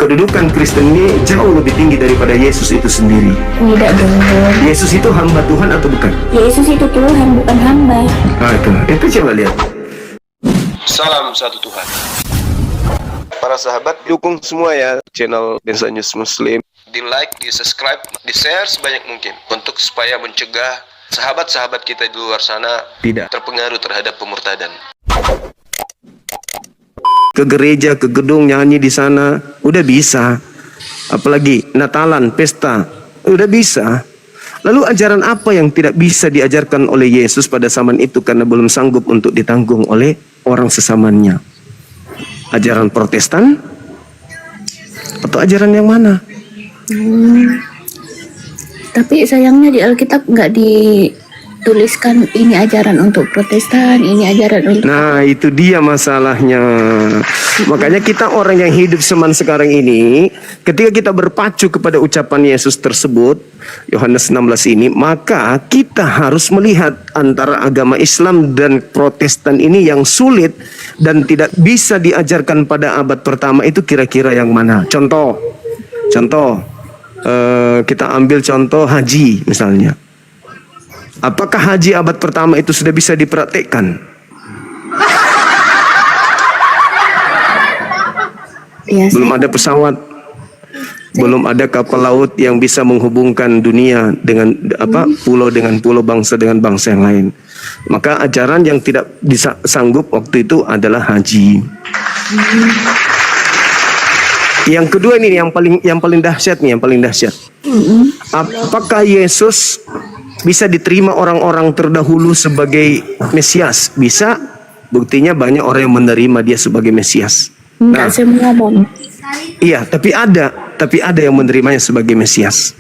Kedudukan Kristen ini jauh lebih tinggi daripada Yesus itu sendiri. Tidak dong. Yesus itu hamba Tuhan atau bukan? Yesus itu Tuhan, bukan hamba. Nah, itu coba lihat. Salam satu Tuhan. Para sahabat, dukung semua ya channel Bensa News Muslim. Di like, di subscribe, di share sebanyak mungkin untuk supaya mencegah sahabat-sahabat kita di luar sana Tidak terpengaruh terhadap pemurtadan. ke gereja, ke gedung, nyanyi di sana, udah bisa. Apalagi Natalan, pesta, udah bisa. Lalu ajaran apa yang tidak bisa diajarkan oleh Yesus pada zaman itu karena belum sanggup untuk ditanggung oleh orang sesamanya? Ajaran Protestan? Atau ajaran yang mana? Tapi sayangnya di Alkitab nggak dituliskan ini ajaran untuk Protestan, ini ajaran untuk... Nah, itu dia masalahnya. Makanya kita orang yang hidup zaman sekarang ini, ketika kita berpacu kepada ucapan Yesus tersebut, Yohanes 16 ini, maka kita harus melihat antara agama Islam dan Protestan ini yang sulit dan tidak bisa diajarkan pada abad pertama itu kira-kira yang mana. Contoh, kita ambil contoh haji misalnya. Apakah haji abad pertama itu sudah bisa dipraktekkan? Ya, Belum ada pesawat, belum ada kapal laut yang bisa menghubungkan dunia dengan pulau dengan pulau, bangsa dengan bangsa yang lain. Maka ajaran yang tidak bisa sanggup waktu itu adalah haji. Yang kedua ini yang paling dahsyat nih, yang paling dahsyat. Apakah Yesus bisa diterima orang-orang terdahulu sebagai Mesias? Bisa. Buktinya banyak orang yang menerima dia sebagai Mesias. Enggak semua Bang. Iya, tapi ada yang menerimanya sebagai Mesias.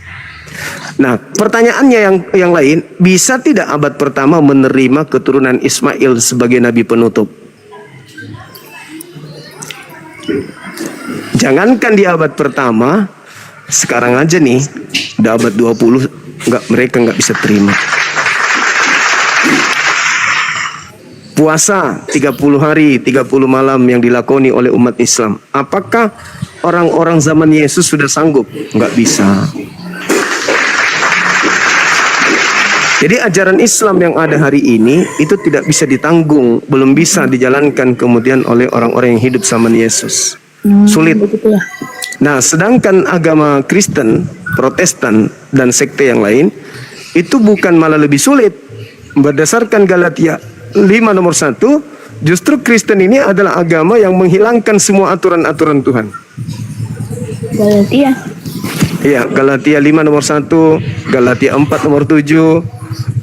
Nah, pertanyaannya yang lain, bisa tidak abad pertama menerima keturunan Ismail sebagai nabi penutup? Jangankan di abad pertama, sekarang aja nih, udah abad 20, mereka nggak bisa terima. Puasa 30 hari, 30 malam yang dilakoni oleh umat Islam. Apakah orang-orang zaman Yesus sudah sanggup? Nggak bisa. Jadi ajaran Islam yang ada hari ini itu tidak bisa ditanggung, belum bisa dijalankan kemudian oleh orang-orang yang hidup zaman Yesus. Sulit. Nah, sedangkan agama Kristen, Protestan, dan sekte yang lain itu bukan malah lebih sulit. Berdasarkan Galatia 5 nomor 1, justru Kristen ini adalah agama yang menghilangkan semua aturan-aturan Tuhan. Galatia. Iya, Galatia 5 nomor 1, Galatia 4 nomor 7,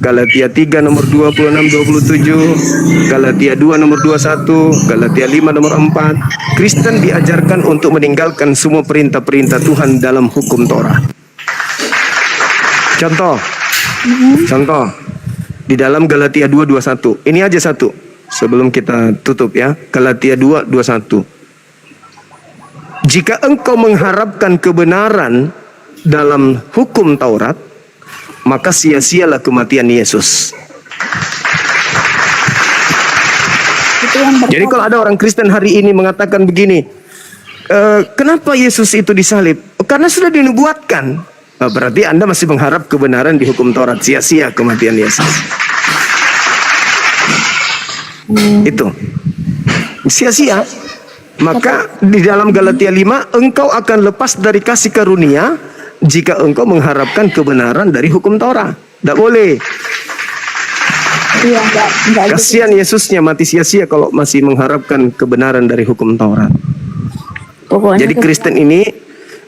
Galatia 3 nomor 26-27, Galatia 2 nomor 21, Galatia 5 nomor 4. Kristen diajarkan untuk meninggalkan semua perintah-perintah Tuhan dalam hukum Torah. Contoh di dalam Galatia 2:21. Ini aja satu sebelum kita tutup ya. Galatia 2:21. Jika engkau mengharapkan kebenaran dalam hukum Taurat, maka sia-sialah kematian Yesus. Jadi kalau ada orang Kristen hari ini mengatakan begini, kenapa Yesus itu disalib? Karena sudah dinubuatkan. Berarti Anda masih mengharap kebenaran di hukum Taurat, sia-sia kematian Yesus. Itu sia-sia. Maka di dalam Galatia 5, engkau akan lepas dari kasih karunia jika engkau mengharapkan kebenaran dari hukum Taurat. Tidak boleh. Iya, enggak. Kasihan Yesusnya mati sia-sia kalau masih mengharapkan kebenaran dari hukum Taurat. Pokoknya Jadi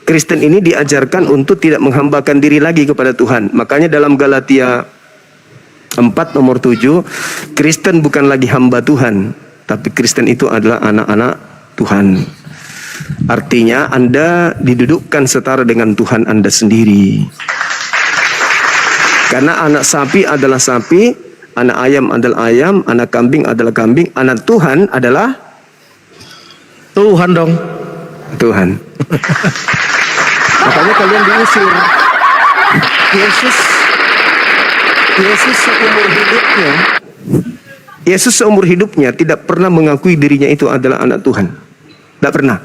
Kristen ini diajarkan untuk tidak menghambakan diri lagi kepada Tuhan. Makanya dalam Galatia 4 nomor 7, Kristen bukan lagi hamba Tuhan, tapi Kristen itu adalah anak-anak Tuhan. Artinya Anda didudukkan setara dengan Tuhan Anda sendiri. Karena anak sapi adalah sapi, anak ayam adalah ayam, anak kambing adalah kambing, anak Tuhan adalah Tuhan dong. Tuhan. Makanya kalian diusir. Yesus seumur hidupnya tidak pernah mengakui dirinya itu adalah anak Tuhan. Tidak pernah.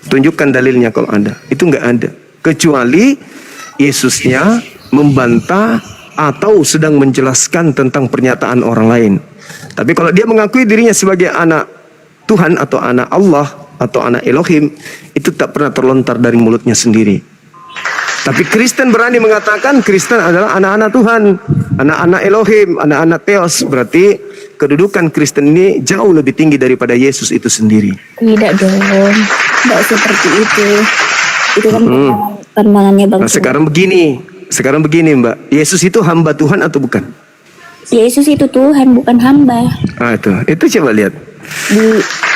Tunjukkan dalilnya kalau ada. Itu nggak ada. Kecuali Yesusnya membantah atau sedang menjelaskan tentang pernyataan orang lain. Tapi kalau dia mengakui dirinya sebagai anak Tuhan atau anak Allah atau anak Elohim, itu tak pernah terlontar dari mulutnya sendiri. Tapi Kristen berani mengatakan Kristen adalah anak-anak Tuhan, anak-anak Elohim, anak-anak Theos. Berarti kedudukan Kristen ini jauh lebih tinggi daripada Yesus itu sendiri. Tidak dong, tidak seperti itu. Itu kan pandangannya Bang. Nah, sekarang begini Mbak, Yesus itu hamba Tuhan atau bukan? Yesus itu Tuhan, bukan hamba. Ah, itu coba lihat.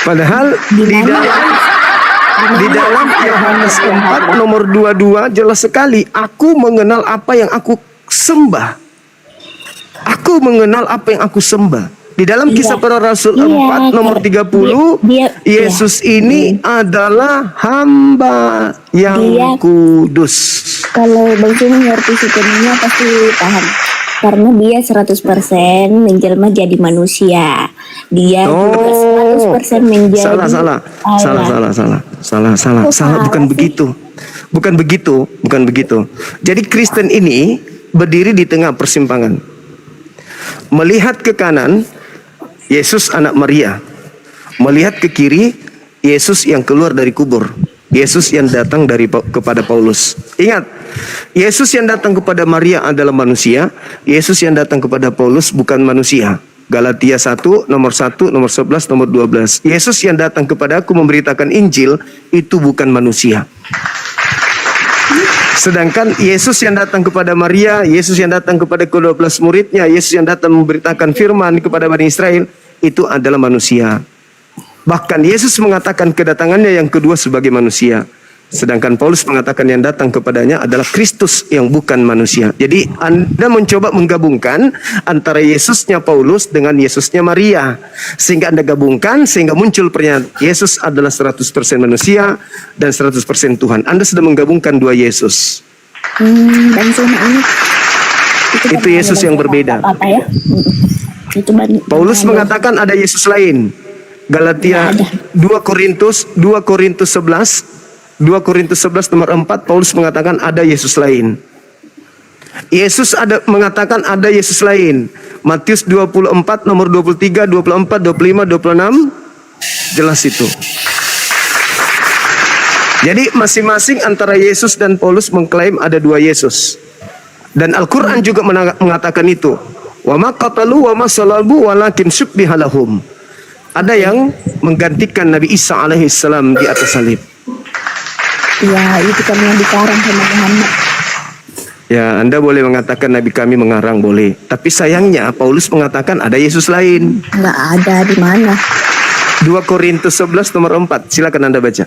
Padahal Di di dalam Yohanes 4 nomor 22 jelas sekali, aku mengenal apa yang aku sembah. Aku mengenal apa yang aku sembah. Di dalam Kisah Para Rasul 4 nomor 30, Yesus ini adalah hamba yang kudus. Kalau Bang Sumi ngerti sepenuhnya pasti paham. Karena dia 100% menjelma jadi manusia. Dia juga 100% menjadi Salah, bukan begitu. Bukan begitu. Jadi Kristen ini berdiri di tengah persimpangan. Melihat ke kanan, Yesus anak Maria. Melihat ke kiri, Yesus yang keluar dari kubur. Yesus yang datang kepada Paulus. Ingat, Yesus yang datang kepada Maria adalah manusia. Yesus yang datang kepada Paulus bukan manusia. Galatia 1, nomor 1, nomor 11, nomor 12. Yesus yang datang kepada aku memberitakan Injil, itu bukan manusia. Sedangkan Yesus yang datang kepada Maria, Yesus yang datang kepada ke-12 muridnya, Yesus yang datang memberitakan firman kepada Bani Israel, itu adalah manusia. Bahkan Yesus mengatakan kedatangannya yang kedua sebagai manusia. Sedangkan Paulus mengatakan yang datang kepadanya adalah Kristus yang bukan manusia. Jadi Anda mencoba menggabungkan antara Yesusnya Paulus dengan Yesusnya Maria. Sehingga Anda gabungkan, sehingga muncul pernyataan Yesus adalah 100% manusia dan 100% Tuhan. Anda sudah menggabungkan dua Yesus. Dan ini itu Yesus yang berbeda. Ya? Paulus mengatakan ada Yesus lain. Galatia 2 Korintus 11 nomor 4, Paulus mengatakan ada Yesus lain. Yesus mengatakan ada Yesus lain. Matius 24 nomor 23, 24, 25, 26 jelas itu. Jadi masing-masing antara Yesus dan Paulus mengklaim ada dua Yesus. Dan Al-Quran juga mengatakan itu. Wa ma qatalu wa ma salabu walakin syubbiha lahum. Ada yang menggantikan Nabi Isa alaihissalam di atas salib. Ya, itu kan yang dikarang sama Muhammad. Ya, Anda boleh mengatakan Nabi kami mengarang, boleh. Tapi sayangnya Paulus mengatakan ada Yesus lain. Nggak ada, di mana? 2 Korintus 11 nomor 4. Silakan Anda baca.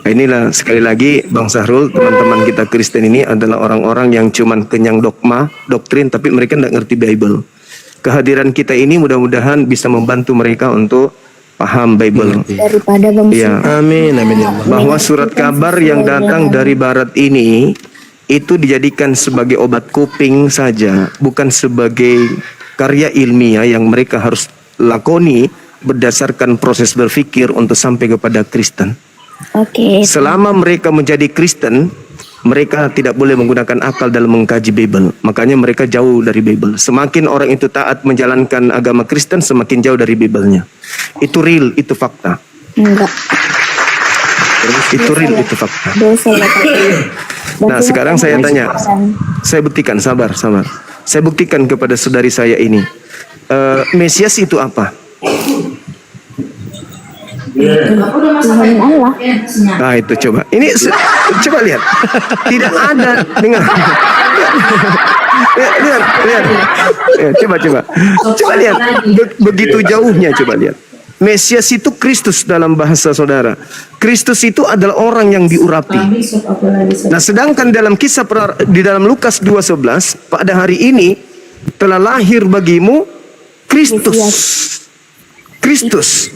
Nah, inilah sekali lagi Bang Sahrul, teman-teman kita Kristen ini adalah orang-orang yang cuman kenyang dogma, doktrin, tapi mereka tidak ngerti Bible. Kehadiran kita ini mudah-mudahan bisa membantu mereka untuk paham Bible. Daripada Bang Ya. Amin, amin ya Allah. Bahwa surat kabar yang datang dari barat ini itu dijadikan sebagai obat kuping saja, bukan sebagai karya ilmiah yang mereka harus lakoni berdasarkan proses berpikir untuk sampai kepada Kristen. Oke. Selama mereka menjadi Kristen, mereka tidak boleh menggunakan akal dalam mengkaji Bible. Makanya mereka jauh dari Bible. Semakin orang itu taat menjalankan agama Kristen, semakin jauh dari Bible-nya. Itu real, itu fakta. Enggak. Itu real, itu fakta. Dosa ya, Pak. Nah, sekarang saya tanya. Saya buktikan, sabar. Saya buktikan kepada saudari saya ini. Mesias itu apa? Tuhan Allah. Nah, itu coba. Ini coba lihat. Tidak ada dengar. Lihat. Coba lihat. Begitu jauhnya, coba lihat. Mesias itu Kristus dalam bahasa saudara. Kristus itu adalah orang yang diurapi. Nah, sedangkan dalam di dalam Lukas 2:11, pada hari ini telah lahir bagimu Kristus,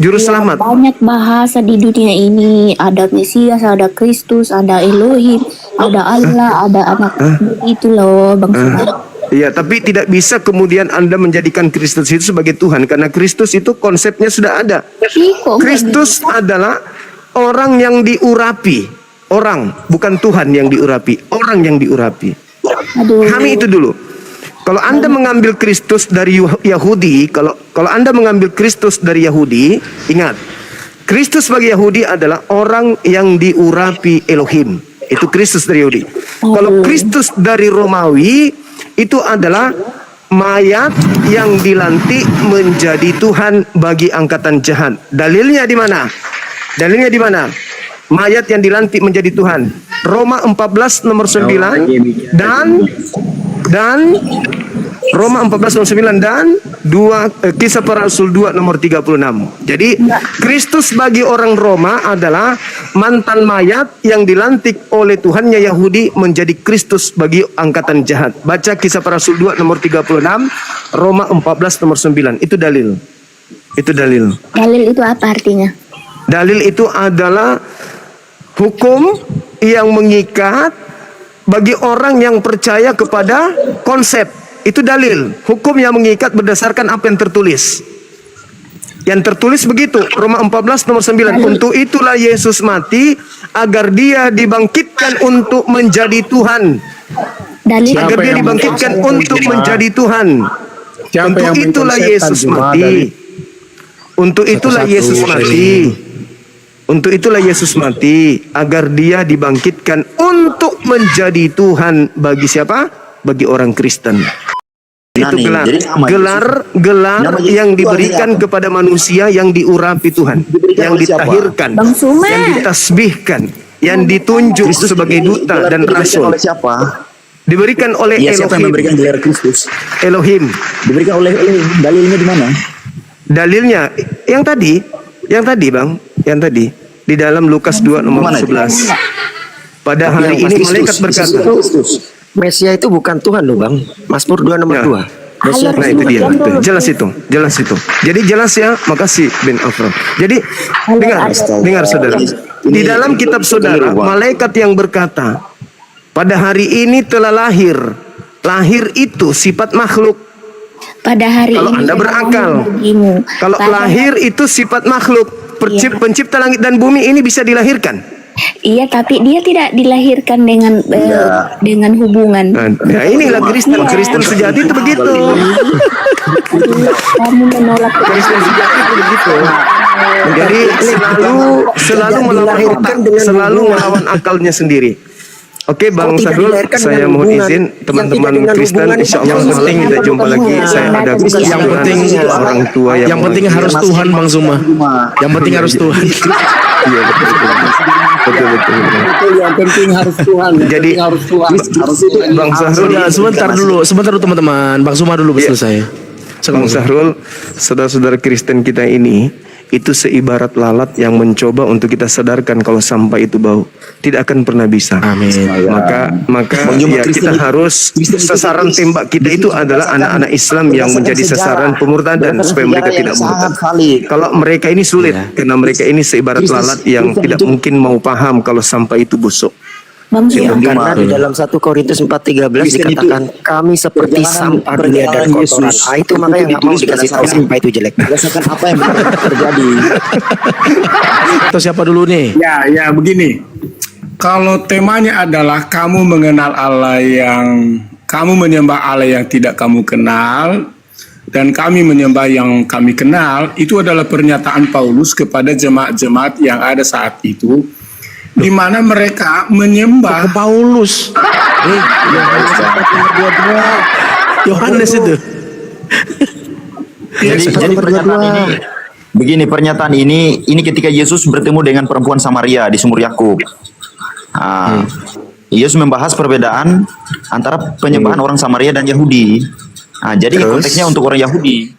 juru selamat. Banyak bahasa di dunia ini. Ada Mesias, ada Kristus, ada Elohim, ada Allah, ada anak. Itu loh Bang Sumar. Ya, tapi tidak bisa kemudian Anda menjadikan Kristus itu sebagai Tuhan, karena Kristus itu konsepnya sudah ada. Ih, kok nggak Kristus adalah orang yang diurapi. Orang, bukan Tuhan yang diurapi, orang yang diurapi. Aduh. Kami itu dulu. Kalau Anda mengambil Kristus dari Yahudi, kalau Anda mengambil Kristus dari Yahudi, ingat, Kristus bagi Yahudi adalah orang yang diurapi Elohim. Itu Kristus dari Yahudi. Kalau Kristus dari Romawi, itu adalah mayat yang dilantik menjadi Tuhan bagi angkatan jahat. Dalilnya di mana? Dalilnya di mana? Mayat yang dilantik menjadi Tuhan. Roma 14 nomor 9 dan Roma 14 nomor 9 dan Kisah Para Rasul 2 nomor 36. Jadi Kristus bagi orang Roma adalah mantan mayat yang dilantik oleh Tuhannya Yahudi menjadi Kristus bagi angkatan jahat. Baca Kisah Para Rasul 2 nomor 36, Roma 14 nomor 9. Itu dalil. Itu dalil. Dalil itu apa artinya? Dalil itu adalah hukum yang mengikat bagi orang yang percaya kepada konsep. Itu dalil. Hukum yang mengikat berdasarkan apa yang tertulis. Yang tertulis begitu. Roma 14 nomor 9. Untuk itulah Yesus mati agar dia dibangkitkan untuk menjadi Tuhan. Dalil Agar dia dibangkitkan untuk menjadi Tuhan. Untuk itulah Yesus mati. Untuk itulah Yesus mati. Untuk itulah Yesus mati, agar dia dibangkitkan untuk menjadi Tuhan bagi siapa? Bagi orang Kristen. Itu gelar yang diberikan kepada manusia yang diurapi Tuhan, yang ditahirkan, Bang Suma. yang ditasbihkan, yang ditunjuk sebagai duta dan rasul. Oleh siapa? Diberikan oleh Siapa yang memberikan Elohim. gelar Kristus? Elohim. Diberikan oleh dalilnya di mana? Dalilnya yang tadi Bang, yang tadi di dalam Lukas 2 nomor 11. Pada hari ini malaikat berkata, Mesia itu bukan Tuhan loh Bang. Mazmur 2 nomor Ya. 2. Mesia nah itu dia, jelas itu. Jadi jelas ya, makasih Ben Afro. Jadi dengar saudara, di dalam kitab saudara, malaikat yang berkata, pada hari ini telah lahir. Lahir itu sifat makhluk. Pada hari Kalau ini Anda berakal, bagimu. kalau lahir itu sifat makhluk. Pencipta langit dan bumi ini bisa dilahirkan. Iya, tapi dia tidak dilahirkan dengan hubungan. Nah inilah Kristen sejati itu begitu. Kamu menolak Kristen sejati itu begitu. Jadi selalu melawan otak, selalu melawan akalnya sendiri. Oke Bang Sahrul, saya mohon izin teman-teman Kristen, insya Allah penting kita jumpa lagi. Saya ada Yang penting orang tua yang penting harus Tuhan Bang Zuma. Yang penting harus Tuhan. Iya betul. Yang penting harus Tuhan. Jadi Bang Sahrul, Sebentar dulu teman-teman. Bang Zuma dulu selesai. Bang Sahrul, saudara-saudara Kristen kita ini itu seibarat lalat yang mencoba untuk kita sadarkan kalau sampah itu bau. Tidak akan pernah bisa. Amin. Maka ya kita harus sasaran tembak kita itu adalah anak-anak Islam yang menjadi sasaran pemurtadan supaya mereka tidak murtad. Kalau mereka ini sulit karena mereka ini seibarat lalat yang tidak mungkin mau paham kalau sampah itu busuk. Bang Suma. Karena di dalam 1 Korintus 4:13 dikatakan kami seperti sampah dunia dan kotoran. Itu makanya nggak mau dikasih tahu sampah itu jelek. Berdasarkan apa yang terjadi? Atau siapa dulu nih? Ya begini. Kalau temanya adalah kamu mengenal Allah kamu menyembah Allah yang tidak kamu kenal dan kami menyembah yang kami kenal, itu adalah pernyataan Paulus kepada jemaat-jemaat yang ada saat itu, di mana mereka menyembah Paulus. Yohanes itu. Jadi pernyataan ini begini, pernyataan ini ketika Yesus bertemu dengan perempuan Samaria di sumur Yakub. Yesus membahas perbedaan antara penyembahan orang Samaria dan Yahudi. Jadi konteksnya untuk orang Yahudi.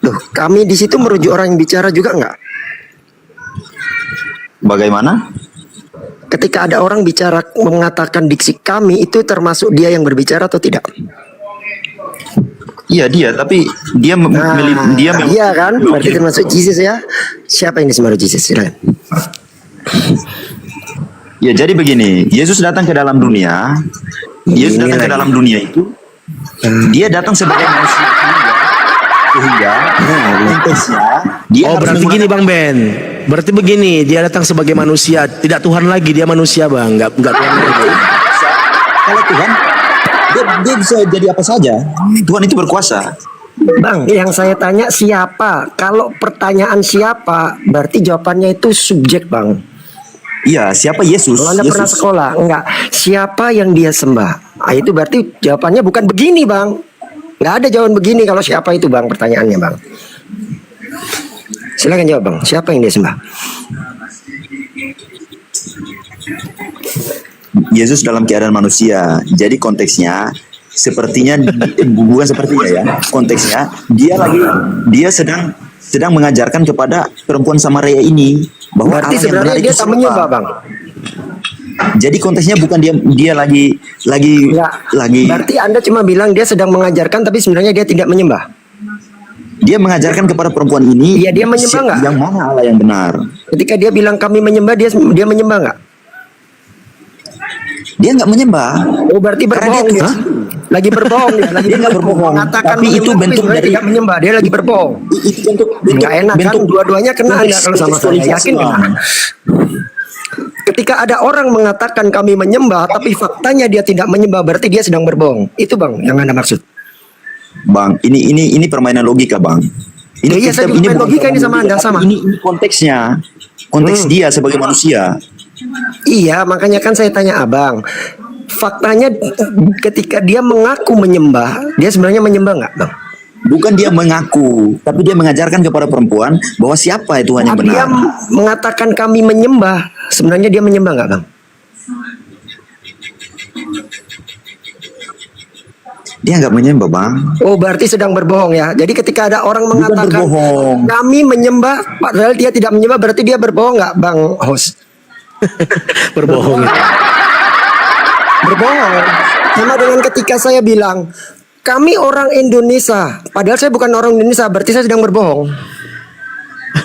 Loh, kami di situ merujuk orang yang bicara juga nggak? Bagaimana? Ketika ada orang bicara mengatakan diksi kami, itu termasuk dia yang berbicara atau tidak? Iya dia, tapi dia Iya kan? Berarti termasuk Jesus ya. Siapa yang disebut Jesus? Silakan. Ya jadi begini, Yesus datang ke dalam dunia. Yesus datang ke dalam dunia itu Dia datang sebagai manusia sehingga konteksnya dia Oh harus berarti menggunakan- gini Bang Ben. Berarti begini, dia datang sebagai manusia, tidak Tuhan lagi, dia manusia Bang, nggak Tuhan lagi. Kalau Tuhan dia bisa jadi apa saja. Tuhan itu berkuasa. Bang, yang saya tanya siapa? Kalau pertanyaan siapa, berarti jawabannya itu subjek, Bang. Iya, siapa Yesus? Kalau Anda pernah Yesus. sekolah, enggak. Siapa yang dia sembah? Nah, itu berarti jawabannya bukan begini, Bang. Nggak ada jawaban begini kalau siapa itu, Bang, pertanyaannya, Bang. Silakan jawab, Bang. Siapa yang dia sembah? Yesus dalam keadaan manusia. Jadi konteksnya sepertinya bukan sepertinya ya. Konteksnya dia sedang mengajarkan kepada perempuan Samaria ini bahwa Berarti Allah yang benar sebenarnya itu dia tak siapa. menyembah, Bang. Jadi konteksnya bukan dia lagi Enggak. lagi Berarti Anda cuma bilang dia sedang mengajarkan, tapi sebenarnya dia tidak menyembah. dia mengajarkan kepada perempuan ini. Iya, dia menyembah nggak? Yang mana Allah yang benar? Ketika dia bilang kami menyembah, dia menyembah nggak? Dia nggak menyembah. Oh, berarti Karena berbohong dia- dia. Lagi berbohong dia. Lagi Dia nggak berbohong, Mengatakan tapi itu menyembah, bentuk sebenarnya dari- tidak menyembah. Dia lagi berbohong. Itu bentuk Nggak enak kan? Dua-duanya kena Anda kalau sama saya. Yakin kena. Ketika ada orang mengatakan kami menyembah, tapi faktanya dia tidak menyembah, berarti dia sedang berbohong. Itu Bang yang Anda maksud. Bang, ini permainan logika, Bang. Oh iya, saya juga main bukan logika ini sama permainan Anda, logika, sama. tapi Ini konteksnya. Konteks dia sebagai manusia. Iya, makanya kan saya tanya Abang. Faktanya ketika dia mengaku menyembah, dia sebenarnya menyembah nggak, Bang? Bukan dia mengaku, tapi dia mengajarkan kepada perempuan bahwa siapa itu Tuhan yang Dia benar. mengatakan kami menyembah, sebenarnya dia menyembah nggak, Bang? Dia nggak menyembah, Bang. Oh, berarti sedang berbohong ya. Jadi ketika ada orang mengatakan berbohong. kami menyembah, padahal dia tidak menyembah, berarti dia berbohong nggak, Bang host? Berbohong itu. Berbohong. Sama dengan ketika saya bilang kami orang Indonesia, padahal saya bukan orang Indonesia, berarti saya sedang berbohong.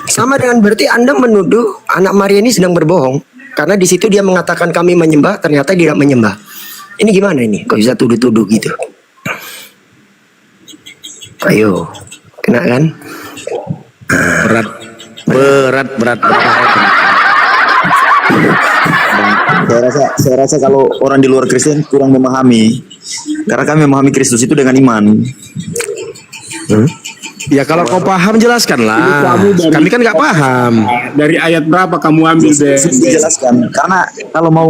Sama dengan berarti Anda menuduh anak Maria ini sedang berbohong, karena di situ dia mengatakan kami menyembah, ternyata dia tidak menyembah. Ini gimana ini? Kok bisa tuduh-tuduh gitu? Ayo, kena kan? Berat. Saya rasa kalau orang di luar Kristen kurang memahami. Karena kami memahami Kristus itu dengan iman. Ya kalau kau paham jelaskan lah. Kami kan nggak paham. Dari ayat berapa kamu ambil deh? Saya jelaskan. Karena kalau mau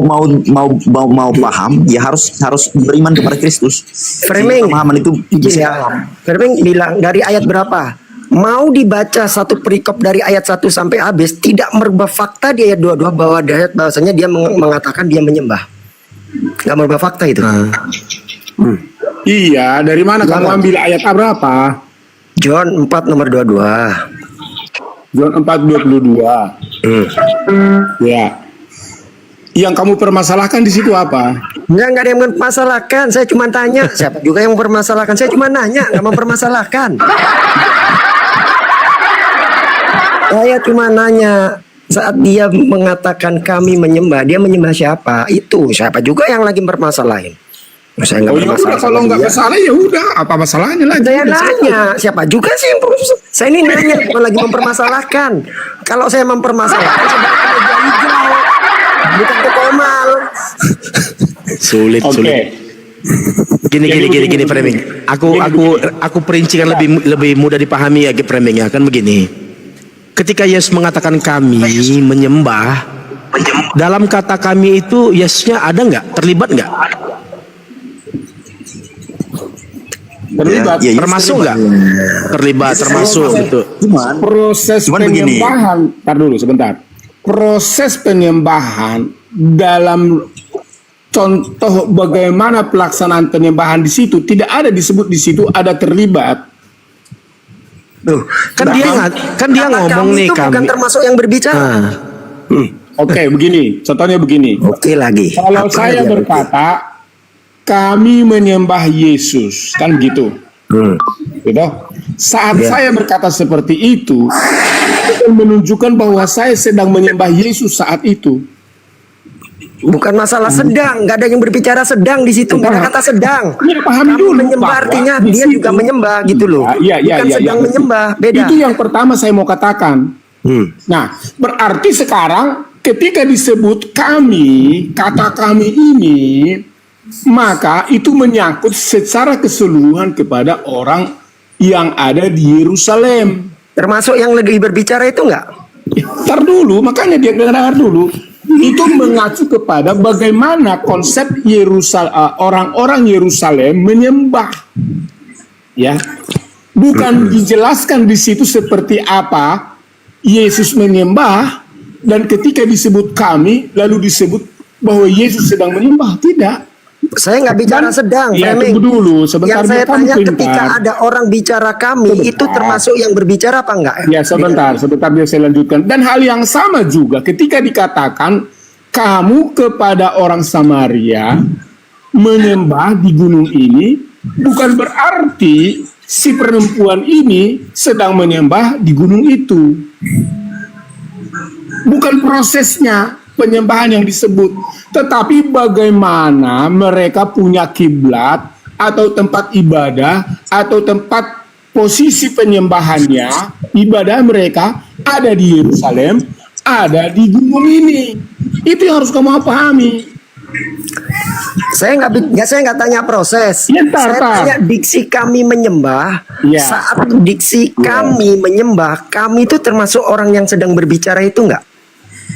paham, ya harus beriman kepada Kristus. Framing. Sehingga pemahaman itu bisa Ya, Framing bilang dari ayat berapa? Mau dibaca satu perikop dari ayat 1 sampai habis, tidak merubah fakta di ayat 22 bahwa bahwasanya dia mengatakan dia menyembah. Nggak merubah fakta itu. Iya, dari mana kamu Jangan. ambil ayat berapa? John 4 nomor 22. John 4:22. Ya. Yang kamu permasalahkan di situ apa? Enggak ada yang mempermasalahkan. Saya cuma tanya. Siapa juga yang mempermasalahkan? Saya cuma nanya, nggak mempermasalahkan. Saya cuma nanya. Saat dia mengatakan kami menyembah, dia menyembah siapa? Itu siapa juga yang lagi mempermasalahin? Saya nggak Oh ya udah, bermasalah. kalau sama nggak dia. masalah ya udah, apa masalahnya lagi? Saya nanya, siapa juga sih yang saya ini nanya, bukan lagi mempermasalahkan. Kalau saya mempermasalahkan, saya bakal meja hijau, bukan ke Komal. Sulit. Gini framing. Aku perincikan lebih mudah dipahami ya framing ya kan begini. Ketika Yesus mengatakan kami menyembah, dalam kata kami itu Yesusnya ada nggak? Terlibat nggak? Terlibat. Ya, Yesus Termasuk nggak? Terlibat, termasuk gitu. Proses Cuman begini. penyembahan, tar dulu sebentar. Proses penyembahan dalam contoh bagaimana pelaksanaan penyembahan di situ tidak ada disebut di situ ada terlibat. Tuh, Kan dia kata ngomong kami nih itu bukan kami. termasuk yang berbicara. Oke, begini. Contohnya begini. Oke lagi. Kalau Apa saya dia berkata kami menyembah Yesus, kan gitu. Gitu. Saat saya berkata seperti itu menunjukkan bahwa saya sedang menyembah Yesus saat itu. Bukan masalah sedang, nggak ada yang berbicara sedang di situ, nggak ada kata sedang. Ya, pahami Kami dulu menyembah bahwa artinya di dia situ- juga menyembah gitu loh. Bukan sedang menyembah, beda. Itu yang pertama saya mau katakan. Nah, berarti sekarang ketika disebut kami, kata kami ini, maka itu menyangkut secara keseluruhan kepada orang yang ada di Yerusalem. Termasuk yang lagi berbicara itu nggak? Ntar dulu, makanya dia dengar dulu. Itu mengacu kepada bagaimana konsep orang-orang Yerusalem menyembah. Ya. Bukan dijelaskan di situ seperti apa Yesus menyembah, dan ketika disebut kami lalu disebut bahwa Yesus sedang menyembah. Tidak. Saya nggak bicara Dan- sedang, Ya, framing. tunggu dulu, sebentar, Yang saya biar kamu tanya pintar. ketika ada orang bicara kami, itu termasuk yang berbicara apa enggak? Ya, sebentar biar saya lanjutkan. Dan hal yang sama juga ketika dikatakan kamu kepada orang Samaria menyembah di gunung ini, bukan berarti si perempuan ini sedang menyembah di gunung itu. Bukan prosesnya penyembahan yang disebut, tetapi bagaimana mereka punya kiblat atau tempat ibadah atau tempat posisi penyembahannya, ibadah mereka ada di Yerusalem, ada di gunung ini. Itu yang harus kamu pahami. Saya nggak tanya proses. Ya, Saya tanya diksi kami menyembah. Ya. Saat diksi kami menyembah, kami itu termasuk orang yang sedang berbicara itu enggak?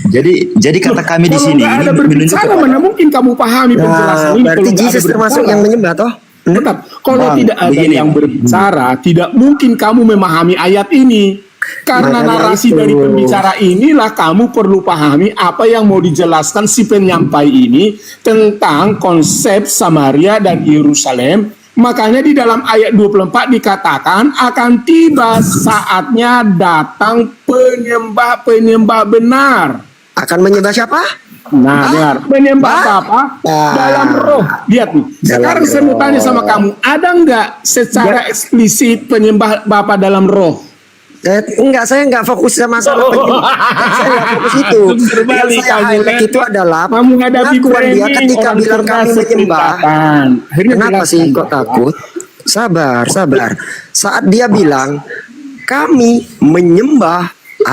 Jadi kata kami di Kalau sini nggak ada ini menunjuk berbicara, kepada mana mungkin kamu pahami penjelasan ini? Berarti kalau nggak ada Jesus termasuk berbicara. yang menyembah toh? Tetap, kalau Bang, tidak ada begini. yang berbicara, tidak mungkin kamu memahami ayat ini. Karena Makanya narasi itu. dari pembicara inilah kamu perlu pahami apa yang mau dijelaskan si penyampai ini tentang konsep Samaria dan Yerusalem. Makanya di dalam ayat 24 dikatakan akan tiba saatnya datang penyembah-penyembah benar. Akan menyembah siapa? Nah, dengar. Menyembah Bah? apa? Nah. Dalam roh. Lihat nih. Sekarang saya mau tanya sama kamu, ada nggak secara eksplisit penyembah Bapa dalam roh? Saya nggak fokus sama masalah penyembah. Saya nggak fokus itu. Berbalik Yang saya kamu, highlight kan? itu adalah Kamu menghadapi pengakuan dia framing ketika orang bilang kami cerdas menyembah. seperti Akhirnya Kenapa jelaskan. sih kok takut? Sabar. Saat dia bilang kami menyembah,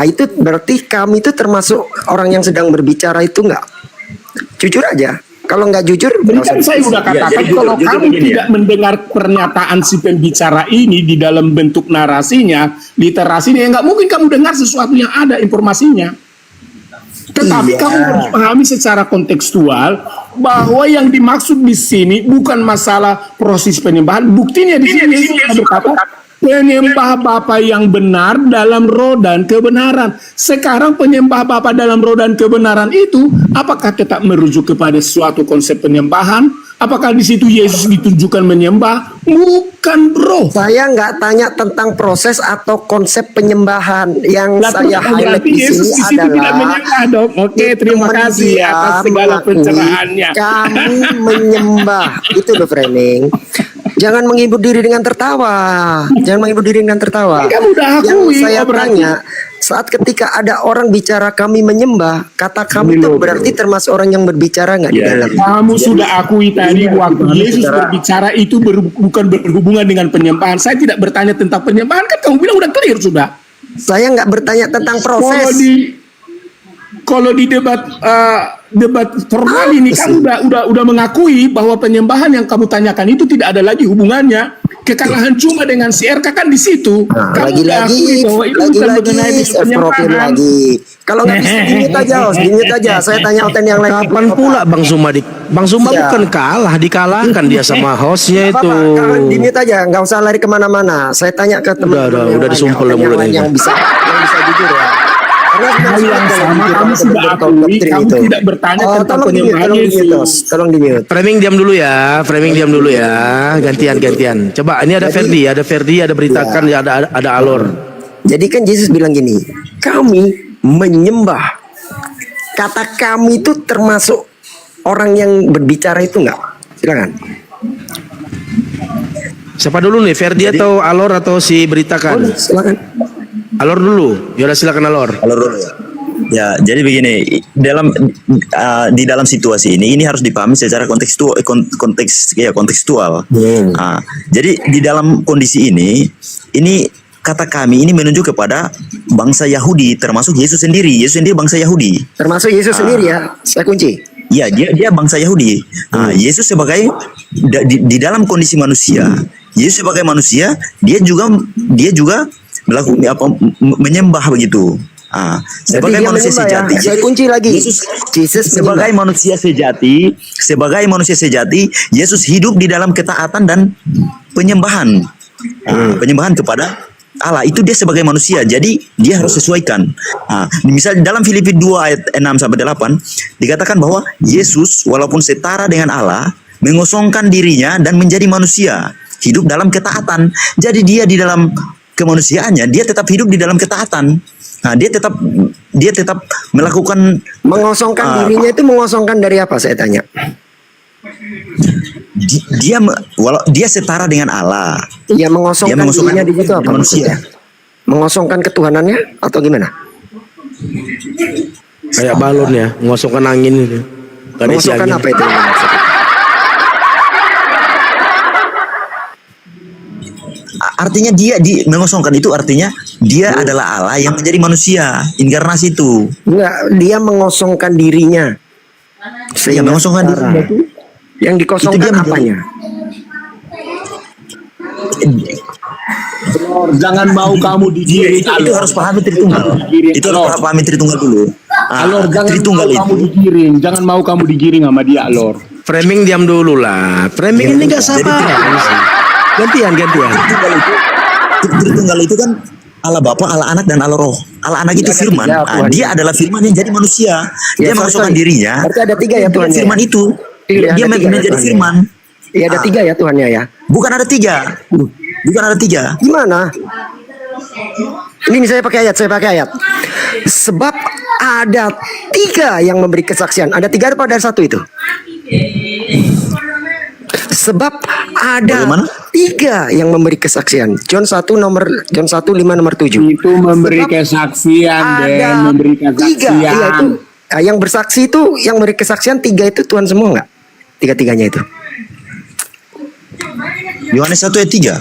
itu berarti kami itu termasuk orang yang sedang berbicara itu nggak? Jujur aja. Kalau nggak jujur, Jadi nggak kan usah. saya sudah katakan jadi kalau jujur kamu begini tidak mendengar pernyataan si pembicara ini di dalam bentuk narasinya, literasinya, ya nggak mungkin kamu dengar sesuatu yang ada informasinya. Tetapi kamu harus pahami secara kontekstual bahwa yang dimaksud di sini bukan masalah proses penyembahan. Buktinya di sini Yesus berkata, penyembah Bapa yang benar dalam roh dan kebenaran. Sekarang penyembah Bapa dalam roh dan kebenaran itu apakah tetap merujuk kepada suatu konsep penyembahan? Apakah di situ Yesus ditunjukkan menyembah? Bukan, bro. Saya nggak tanya tentang proses atau konsep penyembahan. Yang Lah, saya terus highlight berarti di Yesus sini di situ tidak adalah menyembah dong. Oke, terima teman kasih dia atas segala mengakui, pencerahannya. Kami menyembah. Itu loh framing. Jangan menghibur diri dengan tertawa. Jangan menghibur diri dengan tertawa. Kamu udah Yang akui, saya oh, berarti. tanya, saat ketika ada orang bicara kami menyembah, kata kami itu berarti termasuk orang yang berbicara nggak di Ya. dalam? Kamu sudah akui tadi waktu Yesus berbicara itu bukan berhubungan dengan penyembahan. Saya tidak bertanya tentang penyembahan, kan kamu bilang udah clear sudah. Saya nggak bertanya tentang Kalau proses. kalau di debat formal ini kamu udah mengakui bahwa penyembahan yang kamu tanyakan itu tidak ada lagi hubungannya. Kekalahan cuma dengan si RK kan di situ. Nah, Kamu udah akui bahwa itu bukan mengenai lagi penyembahan. profil lagi. Kalau nggak bisa di-mute aja, Os. Di-mute aja. Saya tanya Oten yang lain. Kapan pula Bang Sumba Bang Sumba Ya. bukan kalah, dikalahkan dia sama hostnya itu. Apa-apa, di-mute aja, nggak usah lari kemana-mana. Saya tanya ke teman-teman Udah disumpel yang mulutnya. lain yang bisa jujur ya. Karena Hal yang sama kamu sudah akui, kamu tidak bertanya tentang tolong di-mute, penyembahan tolong di-mute, Yesus. Os. Tolong di-mute. Framing diam dulu ya, gantian. Coba ini ada Ferdi, ada beritakan, ya, ada Alor. Jadi kan Yesus bilang gini, kami menyembah. Kata kami itu termasuk orang yang berbicara itu nggak? Silakan. Siapa dulu nih, Ferdi atau Alor atau si beritakan? Silakan. Alor dulu, yaudah silakan Alor. Kalau dulu ya. Ya, jadi begini, di dalam situasi ini harus dipahami secara kontekstual. Jadi di dalam kondisi ini kata kami ini menunjuk kepada bangsa Yahudi, termasuk Yesus sendiri. Yesus sendiri bangsa Yahudi. Termasuk Yesus sendiri ya, saya kunci. Ya, dia bangsa Yahudi. Yesus sebagai di dalam kondisi manusia, Yesus sebagai manusia, dia juga melakukan menyembah begitu. Sebagai Jadi dia manusia menyembah sejati, ya. Saya kunci lagi. Yesus menyembah. sebagai manusia sejati, Yesus hidup di dalam ketaatan dan penyembahan, penyembahan kepada Allah. Itu dia sebagai manusia, jadi dia harus sesuaikan. Misal dalam Filipi 2 ayat 6-8 dikatakan bahwa Yesus walaupun setara dengan Allah mengosongkan dirinya dan menjadi manusia, hidup dalam ketaatan. Jadi dia di dalam kemanusiaannya dia tetap hidup di dalam ketaatan. Dia tetap melakukan Mengosongkan dirinya itu mengosongkan dari apa, saya tanya? dia setara dengan Allah. Ya, mengosongkan Dia mengosongkan dirinya di situ apa manusia. maksudnya? Mengosongkan ketuhanannya atau gimana? Kayak balon ya, mengosongkan angin itu. Gak ada isi Mengosongkan angin. apa itu? Maksudnya? Artinya dia mengosongkan itu artinya dia adalah Allah yang menjadi manusia, inkarnasi itu. Enggak, dia mengosongkan dirinya. Dia mengosongkan setara. dirinya itu. Yang Itu dikosongkan dia menjadi- apanya? Lor, jangan mau kamu digiring. Itu harus pahami Tritunggal. Itu harus pahami Tritunggal dulu. Alor, jangan Tritunggal mau kamu itu. digiring. Jangan mau kamu digiring sama dia, Lor. Framing diam dulu lah. Framing ini gak Jadi sabar. Gantian. Tritunggal itu kan Allah Bapa, Allah Anak, dan Allah Roh. Allah Anak itu Ada Firman. tiga, Tuhan. Dia adalah Firman yang jadi manusia. Ya, Dia mengosongkan sorry. dirinya. Berarti ada tiga ya Tuhan. Firman itu. Iya, Dia ada tiga ya menjadi Tuhannya. Firman. Iya, ada tiga ya Tuhannya ya. Bukan ada tiga. Bukan ada tiga. Gimana? Ini saya pakai ayat. Sebab ada tiga yang memberi kesaksian. Ada tiga apa ada satu itu? Sebab ada Bagaimana? tiga yang memberi kesaksian. John 1 5 nomor 7. Itu memberi Sebab kesaksian, Ben. ada Memberi tiga. kesaksian. Iya itu. Yang bersaksi itu, yang memberi kesaksian tiga itu Tuhan semua nggak? Tiga-tiganya itu. Yohanes 1 ayat 3.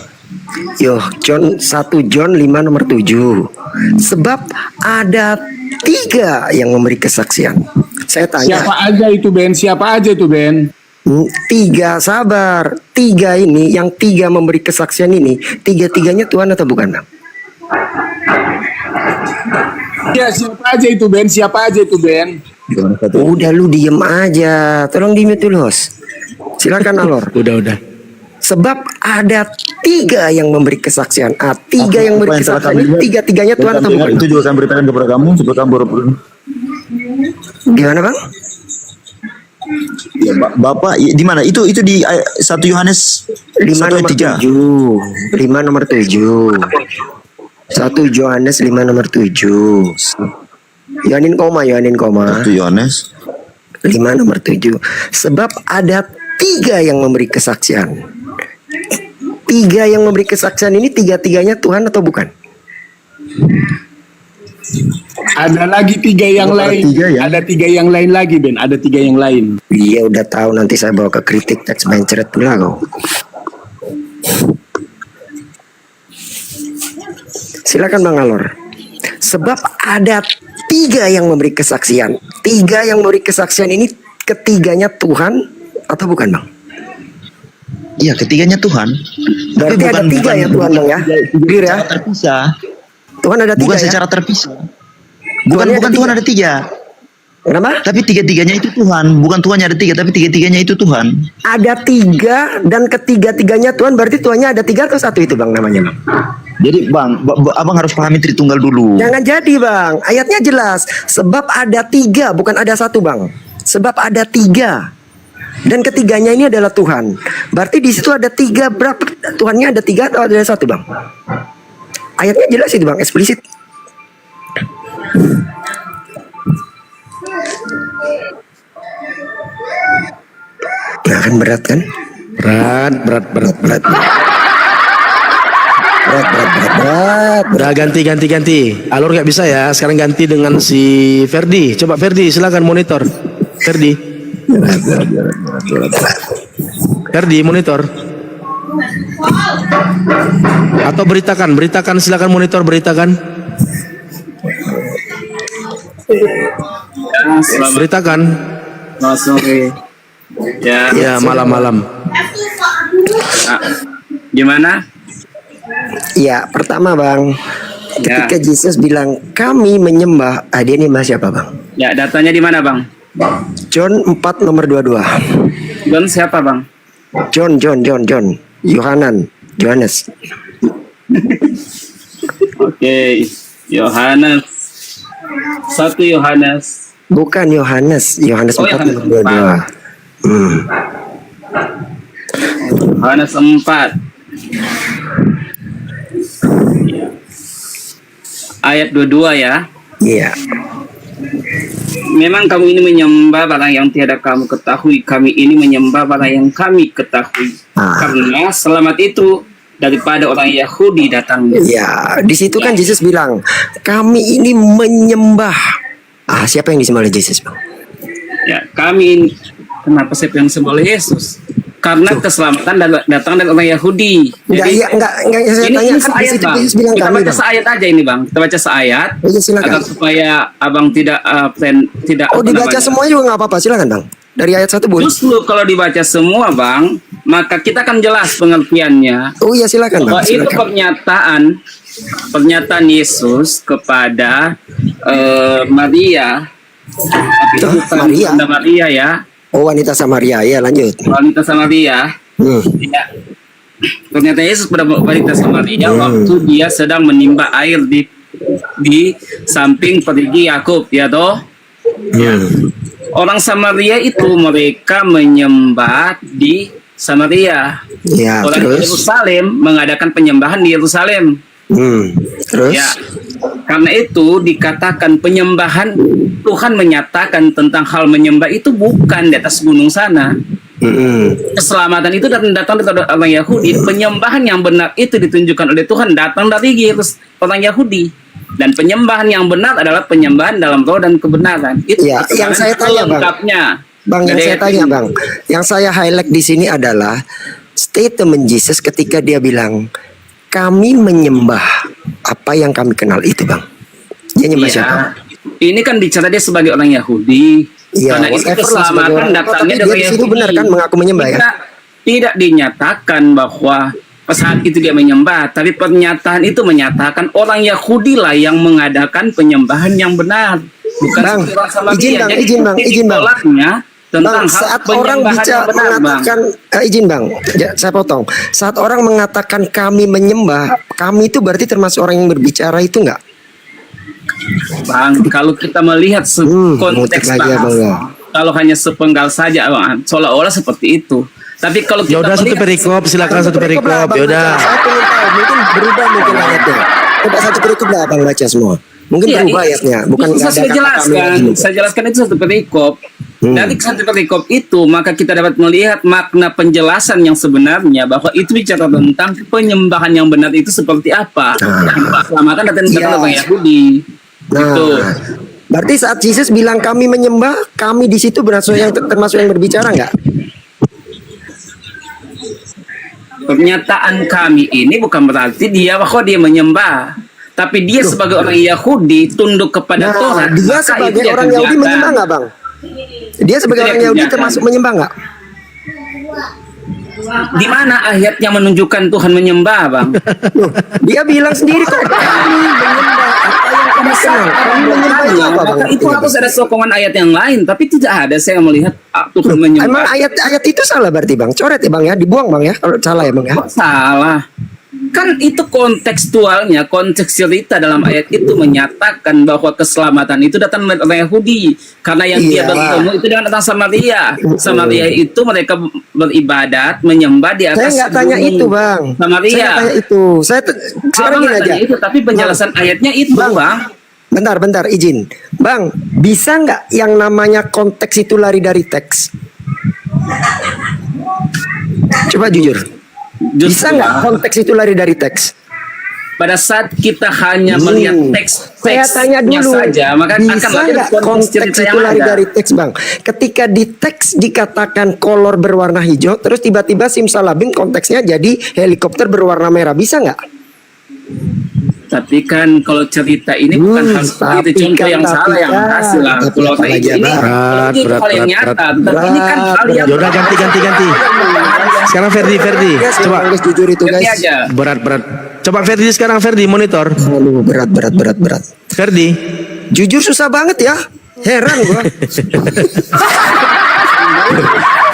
John 5 nomor 7. Sebab ada tiga yang memberi kesaksian. Saya tanya. Siapa aja itu, Ben? Siapa aja itu, Ben? Tiga, sabar. Tiga ini, yang tiga memberi kesaksian ini, tiga-tiganya Tuhan atau bukan? Ya, siapa aja itu, Ben? Siapa aja itu, Ben? Yohanes 1. Udah lu diem aja. Tolong di mute dulu, host. Silakan Alor. Udah. Sebab ada tiga yang memberi kesaksian. Tiga yang memberi kesaksian ini, tiga-tiganya Tuhan atau bukan? Itu juga akan beritakan kepada kamu sebab kamu Gimana bang? Ya, Bapak di mana? Itu di 1 Yohanes 5 1 ayat nomor 3. 7. 5 nomor 7. 1 Yohanes 5 nomor 7. Yohanin koma. 1 Yohanes 5 nomor 7. Sebab ada tiga yang memberi kesaksian. Tiga yang memberi kesaksian ini tiga-tiganya Tuhan atau bukan? Ada lagi tiga yang Ada lain. tiga ya? Ada tiga yang lain lagi, Ben. Ada tiga yang lain. Iya udah tahu, nanti saya bawa ke kritik teks mencret pula kau. Silakan Bang Alor. Sebab ada tiga yang memberi kesaksian. Tiga yang memberi kesaksian ini ketiganya Tuhan atau bukan Bang? Iya, ketiganya Tuhan. Berarti ada tiga ya Tuhan Bang ya? Clear ya? Terpisah. Tuhan ada tiga Bukan ya? secara terpisah. Tuhannya Bukan ada Tuhan tiga. ada tiga. Kenapa? Tapi tiga-tiganya itu Tuhan. Bukan Tuhannya ada tiga, tapi tiga-tiganya itu Tuhan. Ada tiga dan ketiga-tiganya Tuhan, berarti Tuhannya ada tiga atau satu itu Bang namanya Bang? Jadi Bang, Abang harus pahami Tritunggal dulu. Jangan jadi Bang, ayatnya jelas. Sebab ada tiga, bukan ada satu Bang. Sebab ada tiga. Dan ketiganya ini adalah Tuhan. Berarti di situ ada tiga, berapa? Tuhannya ada tiga atau ada satu Bang? Ayatnya jelas itu Bang, eksplisit. Nah kan berat kan? Berat. berat. Udah ganti. Alur nggak bisa ya. Sekarang ganti dengan si Ferdi. Coba Ferdi, silakan monitor. Ferdi. Ferdi monitor. Atau beritakan silakan monitor beritakan. Beritakan. Selamat sore. Ya malam-malam. Gimana? Ya, pertama Bang, ketika Yesus bilang kami menyembah, dia ini bahas siapa Bang? Ya, datanya di mana, Bang? John 4 nomor 22. John siapa, Bang? John. Yohanes. Oke, Yohanes. 1 Yohanes. Bukan Yohanes 4 Yohanes nomor 22. Yohanes 4. Ayat 22 ya. Iya. Memang kamu ini menyembah barang yang tiada kamu ketahui. Kami ini menyembah barang yang kami ketahui. Karena selamat itu daripada orang Yahudi datangnya. Ya, di situ kan Yesus bilang, kami ini menyembah. Siapa yang disembah oleh Yesus, Bang? Ya, kami ini. Kenapa saya yang disembah oleh Yesus? Karena keselamatan datang dari orang Yahudi. Jadi, enggak saya tanya kan di situ Yesus bilang kita kami, baca Bang. seayat aja ini, Bang. Kita baca seayat. Iya, silakan. Agar supaya Abang tidak tidak Dibaca semua juga nggak apa-apa, silakan Bang. Dari ayat 1 boleh. Justru kalau dibaca semua, Bang, maka kita akan jelas pengertiannya. Oh iya, silakan Bang. Bahwa itu pernyataan Yesus kepada Maria. Maria. Maria ya. Oh, wanita Samaria, ya lanjut. Wanita Samaria. Ya. Ternyata Yesus pada wanita Samaria waktu dia sedang menimba air di samping perigi Yakub, ya toh. Orang Samaria itu mereka menyembah di Samaria. Ya, Orang Yerusalem mengadakan penyembahan di Yerusalem. Terus? Ya, karena itu dikatakan penyembahan, Tuhan menyatakan tentang hal menyembah itu bukan di atas gunung sana. Keselamatan itu datang dari orang Yahudi. Penyembahan yang benar itu ditunjukkan oleh Tuhan datang dari orang Yahudi. Dan penyembahan yang benar adalah penyembahan dalam roh dan kebenaran. Itu ya, yang saya tanya Bang, yang saya highlight di sini adalah statement Yesus ketika dia bilang, kami menyembah apa yang kami kenal itu, Bang. Dia nyembah siapa? Ini kan bicara dia sebagai orang Yahudi. Iya, karena itu keselamatan datangnya dari Yahudi. Benar kan mengaku menyembah ya? Tidak dinyatakan bahwa saat itu dia menyembah, tapi pernyataan itu menyatakan orang Yahudi lah yang mengadakan penyembahan yang benar, bukan Bang, orang Samaria. izin bang. Tentang Bang, saat orang bicara mengatakan, izin Bang, saya potong. Saat orang mengatakan kami menyembah, kami itu berarti termasuk orang yang berbicara itu enggak? Bang, kalau kita melihat konteks bahasa, kalau hanya sepenggal saja, Bang, seolah-olah seperti itu. Tapi kalau kita udah satu perikop, silakan satu perikop. Ya udah. Saya pengen tahu, mungkin berubah mungkin ayatnya. Coba satu perikop lah Bang baca semua. Mungkin berubah ayatnya, bukan saya jelaskan itu satu perikop. Dari satu perikop itu, maka kita dapat melihat makna penjelasan yang sebenarnya bahwa itu bicara tentang penyembahan yang benar itu seperti apa. Keselamatan datang dari orang Yahudi. Gitu. Berarti saat Yesus bilang kami menyembah, kami di situ termasuk yang berbicara nggak? Pernyataan kami ini bukan berarti bahwa dia menyembah, tapi dia sebagai orang Yahudi tunduk kepada Tuhan. Dia sebagai orang Yahudi menyembah nggak, Bang? Dia sebagai orang Yahudi termasuk menyembah nggak? Di mana ayat yang menunjukkan Tuhan menyembah, Bang? Dia bilang sendiri kok kami menyembah apa yang kami kenal. Kami menyembah itu apa, Bang? Itu harus ada sokongan ayat yang lain, tapi tidak ada saya melihat Tuhan menyembah. Emang ayat itu salah berarti, Bang? Coret ya, Bang ya? Dibuang, Bang ya? Kalau salah ya, Bang ya? Salah. Kan itu kontekstualnya, konteks cerita dalam ayat itu menyatakan bahwa keselamatan itu datang dari orang Yahudi. Karena yang dia bertemu itu dengan orang Samaria. Samaria itu mereka beribadat, menyembah di atas. Saya nggak tanya itu, Bang. Samaria. Saya tanya itu. Sekarang gini aja. Itu, tapi penjelasan ayatnya itu, Bang. Bentar, izin. Bang, bisa nggak yang namanya konteks itu lari dari teks? Coba jujur. Bisa nggak konteks itu lari dari teks? pada saat kita hanya melihat Saya tanya teksnya dulu, saja, maka bisa akan lahir nggak konteks konteks cerita itu yang lari ada. dari teks, Bang? Ketika di teks dikatakan kolor berwarna hijau, terus tiba-tiba simsalabim konteksnya jadi helikopter berwarna merah, bisa nggak? Tapi kan kalau cerita ini bukan hal seperti itu, contoh yang salah yang hasil lah. Kalau kayak ini, kalau itu hal yang nyata, tapi ini kan hal yang Yaudah ganti. Sekarang Ferdi. Coba Guys, jujur itu ganti guys. aja. berat. Coba Ferdi sekarang monitor. Aduh, berat. Ferdi. Jujur susah banget ya. Heran gua.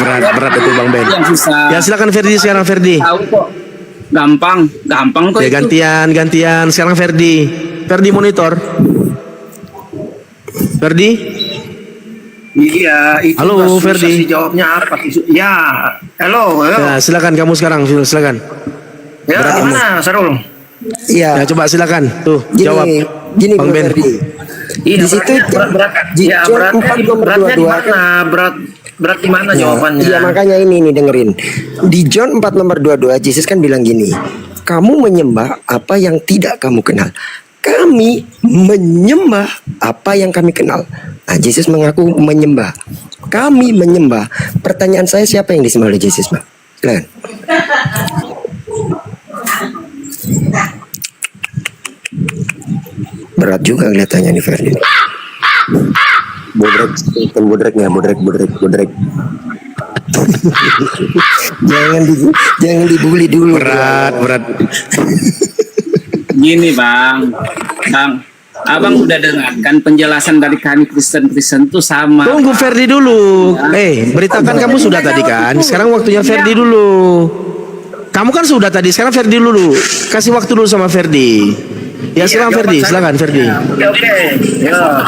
Berat itu Bang Ben. Yang susah. Ya silakan Ferdi sekarang Ferdi. Tahu kok. Gampang kok Ya itu. gantian sekarang Ferdi monitor. Ferdi. Iya, itu Halo, susah Ferdi. sih jawabnya apa sih? Ya, halo. Ya silakan kamu sekarang silakan. Ya, gimana, Sarul? Iya. Ya coba silakan tuh Gini, jawab. gini Bang Bro Ben. Ferdi. Iya, Di situ beratnya di mana? Berat di mana jawabannya? Iya, makanya ini dengerin. Di John 4 nomor 22 Yesus kan bilang gini, kamu menyembah apa yang tidak kamu kenal. Kami menyembah apa yang kami kenal. Nah, Yesus mengaku menyembah. Kami menyembah. Pertanyaan saya, siapa yang disembah oleh Yesus, Bang? Silakan. Berat juga kelihatannya nih Ferdi. Bodrek. jangan dibully dulu. Berat. Gini Bang, Abang udah dengarkan penjelasan dari kami Kristen itu sama. Tunggu Ferdi dulu. Beritakan kamu sudah tadi kan. Sekarang waktunya Ferdi dulu. Kamu kan sudah tadi. Sekarang Ferdi dulu. Kasih waktu dulu sama Ferdi. Ya silakan Ferdi. Silakan Ferdi. Oke. Ya.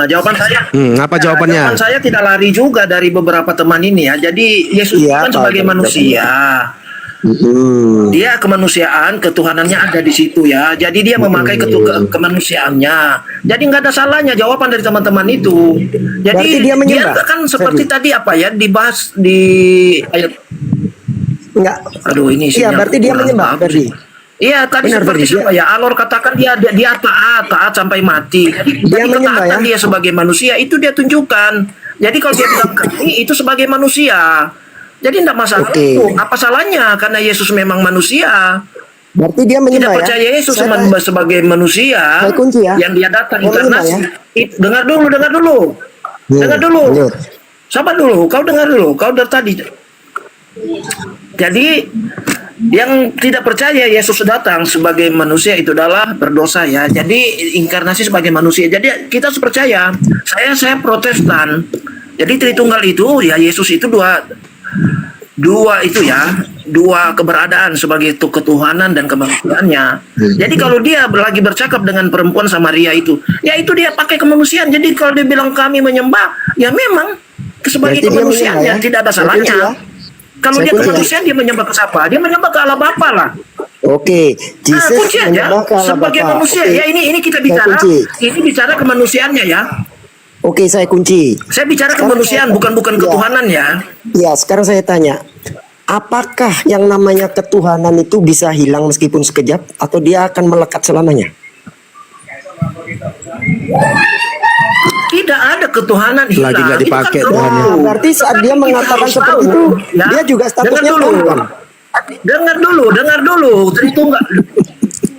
Jawaban saya. Apa jawabannya? Jawaban saya tidak lari juga dari beberapa teman ini ya. Jadi Yesus Iya, kan sebagai manusia. Dia kemanusiaan, ketuhanannya ada di situ ya. Jadi dia memakai kemanusiaannya. Jadi nggak ada salahnya jawaban dari teman-teman itu. Jadi Berarti dia menyembah, kan seperti Ferdi. tadi apa ya dibahas di ayat. Enggak. Aduh ini Iya, sinyal berarti dia kurang menyembah, bagus. Ferdi. Iya tadi Benar, seperti Ferdi, siapa ya Alor katakan dia taat sampai mati. Jadi Dia menyembah, ketaatan ya? dia sebagai manusia itu dia tunjukkan. Jadi kalau dia bilang kami itu sebagai manusia. Jadi tidak masalah Oke. itu. Apa salahnya karena Yesus memang manusia. Berarti dia Tidak menyembah ya. percaya Yesus Saya- sebagai manusia Saya kunci ya. yang dia datang Dia menyembah inkarnasi. ya. Dengar dulu. Dengar dulu. lanjut. Sabar dulu. Kau dengar dulu. Kau dari tadi. Jadi yang tidak percaya Yesus datang sebagai manusia itu adalah berdosa ya. Jadi inkarnasi sebagai manusia. Jadi kita harus percaya. Saya Protestan. Jadi Tritunggal itu ya Yesus itu dua itu ya, dua keberadaan sebagai itu ketuhanan dan kemanusiaannya. Jadi kalau dia lagi bercakap dengan perempuan Samaria itu, ya itu dia pakai kemanusiaan. Jadi kalau dia bilang kami menyembah, ya memang sebagai Berarti dia kemanusiaannya menyembah ya? tidak ada Saya kunci salahnya. ya. Kalau Saya dia kunci ya. kemanusiaan dia menyembah ke siapa? Dia menyembah ke Allah Bapa lah. Oke, Jesus Kunci aja menyembah ke Allah sebagai Bapa. manusia. Oke. Ya ini kita Saya bicara, kunci. ini bicara kemanusiaannya ya. Oke, saya kunci. Saya bicara Sekarang kemanusiaan saya- bukan Ya. ketuhanan ya. Ya, sekarang saya tanya, apakah yang namanya ketuhanan itu bisa hilang meskipun sekejap atau dia akan melekat selamanya? Tidak ada ketuhanan hilang. Lagi nggak Itu dipakai kan Tuhannya. dulu. Berarti saat dia Kita mengatakan harus seperti tahu, itu, ya. dia juga statusnya Dengar dulu. Tuhan. Dengar dulu. Tritunggal.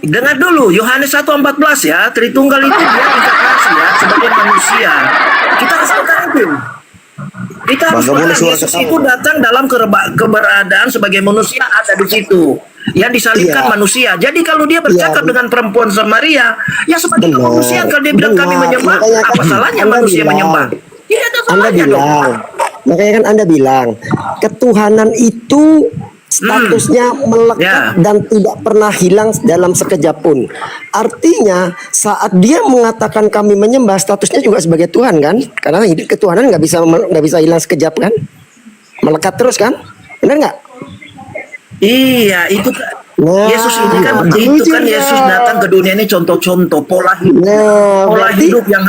Dengar dulu, Yohanes 1:14 ya. Tritunggal itu dia inkarnasi ya sebagai manusia. Kita harus pegang itu. Kita harus Bangga boleh pegang suara Yesus ketawa. itu datang dalam keberadaan sebagai manusia ada di situ. Yang disalibkan Iya. manusia. Jadi kalau dia bercakap Iya. dengan perempuan Samaria, ya sebagai Benar. kemanusiaan kalau dia bilang kami Benar. menyembah, Makanya kan apa salahnya Anda manusia bilang. menyembah? Tidak ada Anda salahnya dong. bilang, makanya kan Anda bilang, ketuhanan itu statusnya melekat Ya. dan tidak pernah hilang dalam sekejap pun. Artinya saat dia mengatakan kami menyembah, statusnya juga sebagai Tuhan kan? Karena ketuhanan nggak bisa hilang sekejap kan? Melekat terus kan? Benar nggak? Iya, itu Nah, Yesus ini kan itu kan lucu Yesus ya. datang ke dunia ini contoh-contoh pola hidup. Nah, Pola berarti- hidup yang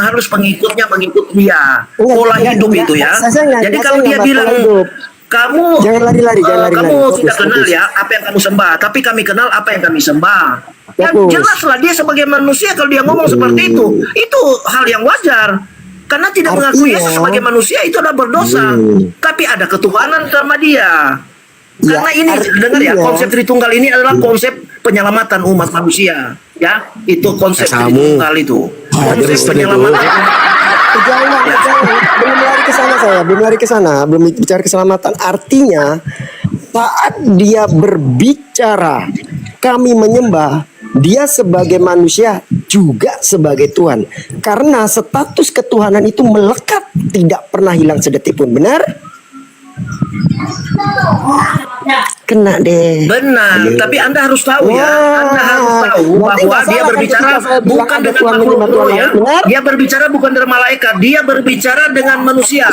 harus pengikutnya mengikut dia. Enggak, Pola enggak, hidup enggak. itu ya. Saya nggak Jadi bahas kalau dia pola bilang hidup. Kamu Jangan lari-lari, jangan lari-lari. Kamu Fokus, tidak kenal fokus. ya apa yang kamu sembah, tapi kami kenal apa yang kami sembah. Yang Fokus. jelaslah dia sebagai manusia kalau dia ngomong seperti itu hal yang wajar. Karena tidak mengakui Artinya- Yesus sebagai manusia itu adalah berdosa. Tapi ada ketuhanan sama dia. Ya, Karena ini dengar ya, artinya- konsep Tritunggal ini adalah konsep penyelamatan umat manusia. Ya, itu konsep Kamu. Tritunggal itu. Konsep Kristen itu. penyelamatan. Jangan. Belum lari ke sana saya, belum lari ke sana, belum bicara keselamatan. Artinya saat dia berbicara, kami menyembah, dia sebagai manusia juga sebagai Tuhan. Karena status ketuhanan itu melekat, tidak pernah hilang sedetik pun. Benar? Kena deh. Benar, tapi Anda harus tahu ya, Anda harus tahu Berarti bahwa nggak dia salah berbicara ketika saya bilang bukan ada dengan Tuhan makhluk menyembah Tuhan roh ya. lain, benar? Dia berbicara bukan dengan malaikat, dia berbicara dengan manusia.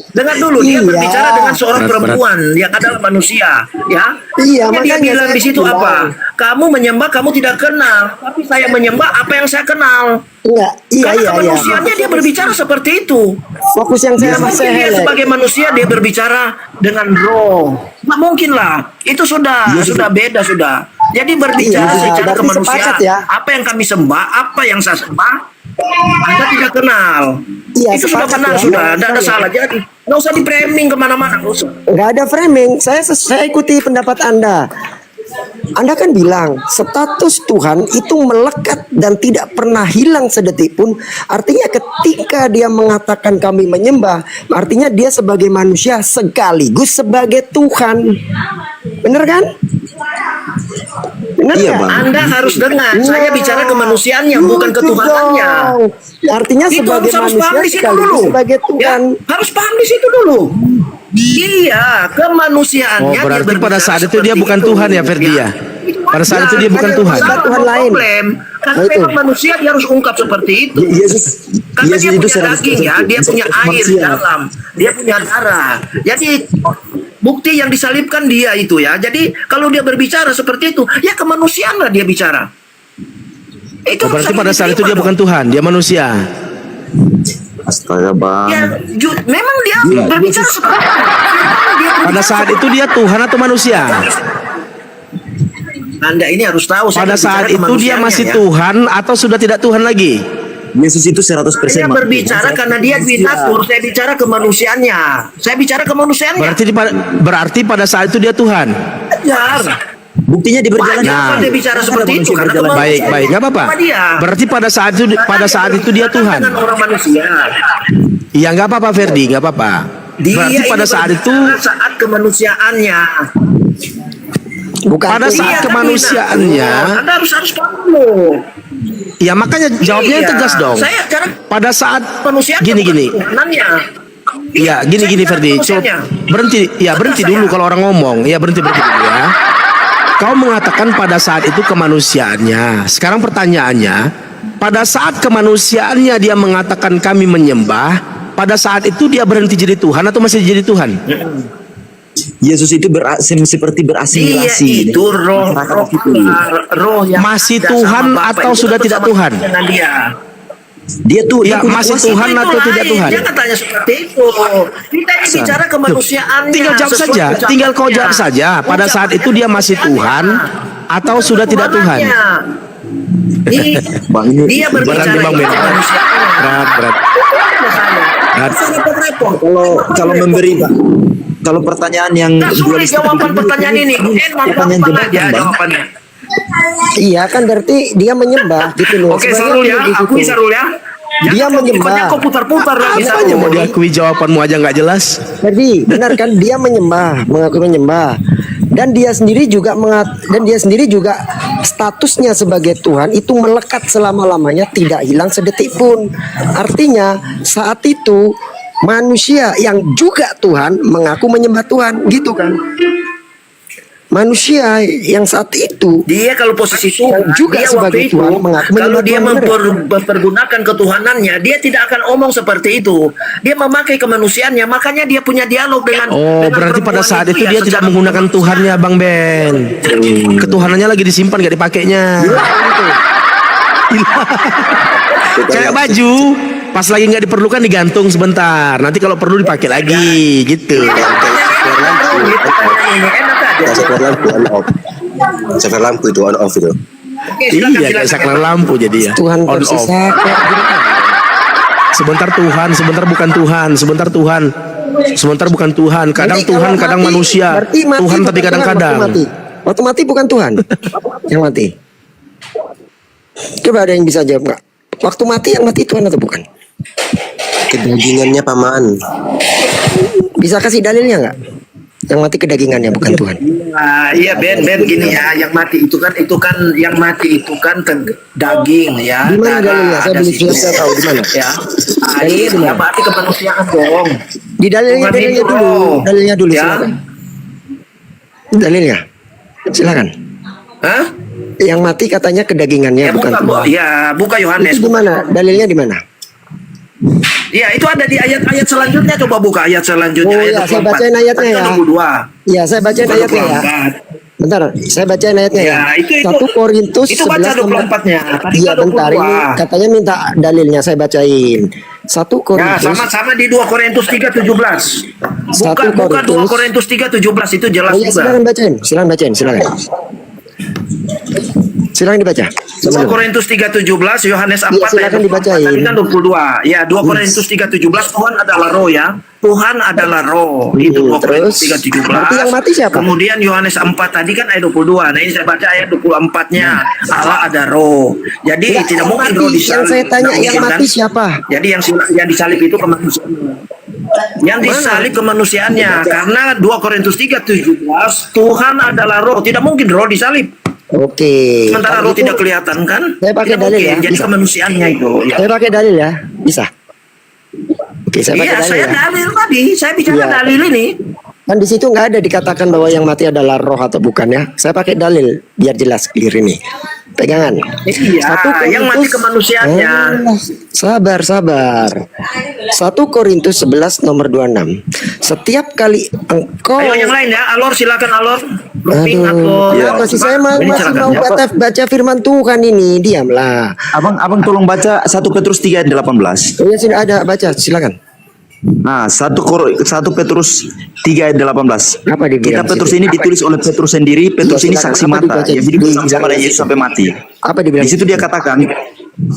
Dengar dulu, dia Iya. berbicara dengan seorang Berat, berat. perempuan yang adalah manusia, ya. Iya, Makanya dia makanya bilang saya di situ bilang. apa? Kamu menyembah, kamu tidak kenal, tapi saya menyembah apa yang saya kenal. Enggak, Karena iya. kemanusiaannya dia berbicara seperti itu. Fokus yang saya Tidak mungkin dia highlight. sebagai manusia dia berbicara dengan roh. Nggak mungkin lah. Itu sudah beda sudah. Jadi berbicara Iya, secara berarti kemanusiaan. sepakat ya. Apa yang kami sembah, apa yang saya sembah, Anda tidak kenal. Iya, Itu sudah sepakat benar ya. sudah. Tidak ada salah. Jadi nggak usah di framing kemana-mana. Nggak usah. Nggak ada framing. Saya ikuti pendapat Anda. Anda kan bilang status Tuhan itu melekat dan tidak pernah hilang sedetik pun. Artinya ketika dia mengatakan kami menyembah, artinya dia sebagai manusia sekaligus sebagai Tuhan. Bener kan? Bener Iya, nggak? Bang. Anda harus dengar. Saya bicara kemanusiaannya, bukan Gitu ketuhanannya. dong. Artinya Itu sebagai harus manusia paham di situ sekaligus dulu. sebagai Ya, Tuhan. harus paham di situ dulu. Iya, Oh, kemanusiaannya berarti dia pada berbicara saat itu dia seperti bukan itu. Tuhan ya, Ferdi ya? Pada saat itu dia bukan Tuhan. Ada Tuhan lain. Problem. Karena Nah, itu. memang manusia dia harus ungkap seperti itu. Yesus Karena Yesus dia itu punya daging ya, dia punya air di dalam, dia punya darah. Jadi bukti yang disalibkan dia itu ya. Jadi kalau dia berbicara seperti itu, ya kemanusiaan lah dia bicara. Itu Oh, berarti harus pada saat itu dia diterima bukan dong. Tuhan, dia manusia. Astaga, Bang. Ya, memang dia berbicara seperti itu. Memang dia Pada berbicara saat seperti itu dia Tuhan atau manusia? Anda ini harus tahu. saya Pada berbicara saat itu dia kemanusiaannya, masih ya. Tuhan atau sudah tidak Tuhan lagi? Yesus itu 100% Saya berbicara karena dia dinatur. Saya bicara kemanusiaannya. Saya bicara kemanusiaannya. Berarti pada saat itu dia Tuhan. Wajar. Buktinya di berjalan. Wajar dia bicara seperti itu karena kemanusiaan. Baik, baik, nggak apa-apa. Sama dia. Berarti pada saat itu dia Tuhan. Dengan orang manusia. Iya, nggak apa-apa, Ferdi, nggak apa-apa. Dia Berarti pada ini saat itu, berbicara saat kemanusiaannya. Bukan pada Tuhan. saat Iya, kemanusiaannya, tapi Anda harus paham loh. ya makanya jawabnya Iya, tegas dong. Saya cara Pada saat manusia gini. Tuhanannya. Ya, gini Ferdi. Coba berhenti. Ya, berhenti dulu kalau orang ngomong. Ya, berhenti dulu ya. Kau mengatakan pada saat itu kemanusiaannya. Sekarang pertanyaannya, pada saat kemanusiaannya dia mengatakan kami menyembah, pada saat itu dia berhenti jadi Tuhan atau masih jadi Tuhan? Yesus itu seperti Dia berasimilasi. itu roh yang Masih ada Tuhan sama Bapa atau itu sudah kan tidak bersama Tuhan? dengan dia. Dia tuh Ya, dia punya masih kuasa. Tuhan Itu atau tidak lain, Tuhan? Jangan tanya seperti itu. Kita ini bicara kemanusiaannya. Tinggal jawab sesuai saja, ucapannya. tinggal kau jawab saja. Pada saat itu dia masih Tuhan atau sudah tidak Tuhan? Bang, ini Dia berbicara Bang Ben. kemanusiaannya. Berat. Repot-repot. kalau memberi, Bang. Kalau pertanyaan yang Nah, sulit jawaban pertanyaan ini. pertanyaan Gampang jebakan, aja Bang. jawabannya. Iya kan berarti dia menyembah gitu loh. Oke, Sebenarnya Sarul ya, begitu. akui Sarul ya. Dia Jangan menyembah. kau putar-putar lagi Apanya Sarul. mau diakui jawabanmu aja nggak jelas? Jadi benar kan dia menyembah, mengaku menyembah. Dan dia sendiri juga statusnya sebagai Tuhan itu melekat selama-lamanya, tidak hilang sedetik pun. Artinya saat itu manusia yang juga Tuhan mengaku menyembah Tuhan, gitu kan? Manusia yang saat itu Dia kalau posisi Tuhan, juga dia sebagai waktu itu, Tuhan mengaku kalau menyembah dia Tuhan, mempergunakan ketuhanannya, dia tidak akan omong seperti itu. Dia memakai kemanusiaannya, makanya dia punya dialog dengan. Oh, dengan berarti pada perempuan saat itu ya, dia tidak secara menggunakan Tuhannya, Bang Ben. Ketuhanannya lagi disimpan, gak dipakainya. Kayak baju, pas lagi nggak diperlukan digantung sebentar. Nanti kalau perlu dipakai lagi, gitu. Makanya Rumit pertanyaan ini, enak aja. Saklar lampu on off. Saklar lampu itu on off itu. Oke, Iya, silakan, kayak silakan. saklar lampu jadi ya. Tuhan On versi off. saklar. Sebentar Tuhan, sebentar bukan Tuhan, sebentar Tuhan. Sebentar bukan Tuhan, kadang Nanti Tuhan, kalau kadang mati, manusia. berarti mati Tuhan bukan tapi Tuhan kadang-kadang. Waktu mati bukan Tuhan yang mati. Coba ada yang bisa jawab nggak? Waktu mati yang mati Tuhan atau bukan? Kedagingannya paman. Bisa kasih dalilnya nggak? Yang mati kedagingannya bukan Tuhan. Nah, iya Ben gini ya, yang mati itu kan yang mati itu kan daging ya. Di mana darah, dalilnya? Saya ada belum situ. saya tahu di mana. Ya. Ah, Dalilnya iya, di mana? mati kemanusiaan dong. Di dalilnya Tuhan itu dulu. roh. Dalilnya dulu Ya. silakan. Dalilnya. Silakan. Hah? Yang mati katanya kedagingannya Ya bukan buka, Tuhan. buka Yohanes. Itu di mana? Dalilnya di mana? Ya, itu ada di ayat-ayat selanjutnya. Coba buka ayat selanjutnya. Oh, ayat ya, saya 24. bacain ayatnya ya. 22. Ya, saya bacain ayatnya ya. 24. Bentar, saya bacain ayatnya ya. Ya, itu- 1 Korintus itu baca 24-nya. Tadi Iya, kan bentar 22. ini katanya minta dalilnya saya bacain. 1 Ya, Korintus sama-sama di 2 Korintus 3:17. Satu Buka 2 Korintus. Korintus 3:17 itu jelas Oh, iya, juga. silakan bacain, silakan. Silakan dibaca. 2 Korintus 3:17, Yohanes 4 Iya, silakan dibacain. Tadi kan 22. Ya, 2 Korintus 3:17, Tuhan adalah roh ya. Tuhan adalah roh. Itu 2 Korintus Terus, 3:17. berarti yang mati siapa? Kemudian Yohanes 4 tadi kan ayat 22. Nah, ini saya baca ayat 24-nya. Allah ada roh. Jadi Enggak, tidak yang mungkin mati. roh disalib. Yang saya tanya, Nggak yang mungkin, mati kan? siapa? Jadi yang disalib itu kemanusiaan. Yang disalib kemanusiaannya karena 2 Korintus 3:17 Tuhan adalah roh. Tidak mungkin roh disalib. Oke. Sementara Kalau roh gitu, tidak kelihatan kan? Saya pakai Tidak dalil mungkin. ya, Jadi bisa. kemanusiaannya itu. Ya. Saya pakai dalil ya, bisa. Oke, saya pakai Iya, dalil saya ya. dalil tadi. Saya bicara Iya. dalil ini. Kan di situ nggak ada dikatakan bahwa yang mati adalah roh atau bukan ya. Saya pakai dalil biar jelas clear ini. Pegangan. Iya, yang mati kemanusiaannya. Sabar. 1 Korintus 11 nomor 26. Setiap kali engkau Ayo yang lain ya, Alor silakan Alor. Roping Aduh, atau kenapa sih saya Ini masih silakan. mau baca firman Tuhan ini, diamlah. Abang tolong baca 1 Petrus 3 ayat 18. Oh ya sudah ada, baca silakan. Nah, 1 Petrus 3 ayat 18. Apa dibilang Kitab Petrus situ? ini ditulis oleh Petrus sendiri. Petrus Iya, ini silakan. saksi Apa mata dibaca? yang hidup bersama Dibilang dengan Yesus situ. sampai mati. Apa dibilang? Di situ dia katakan,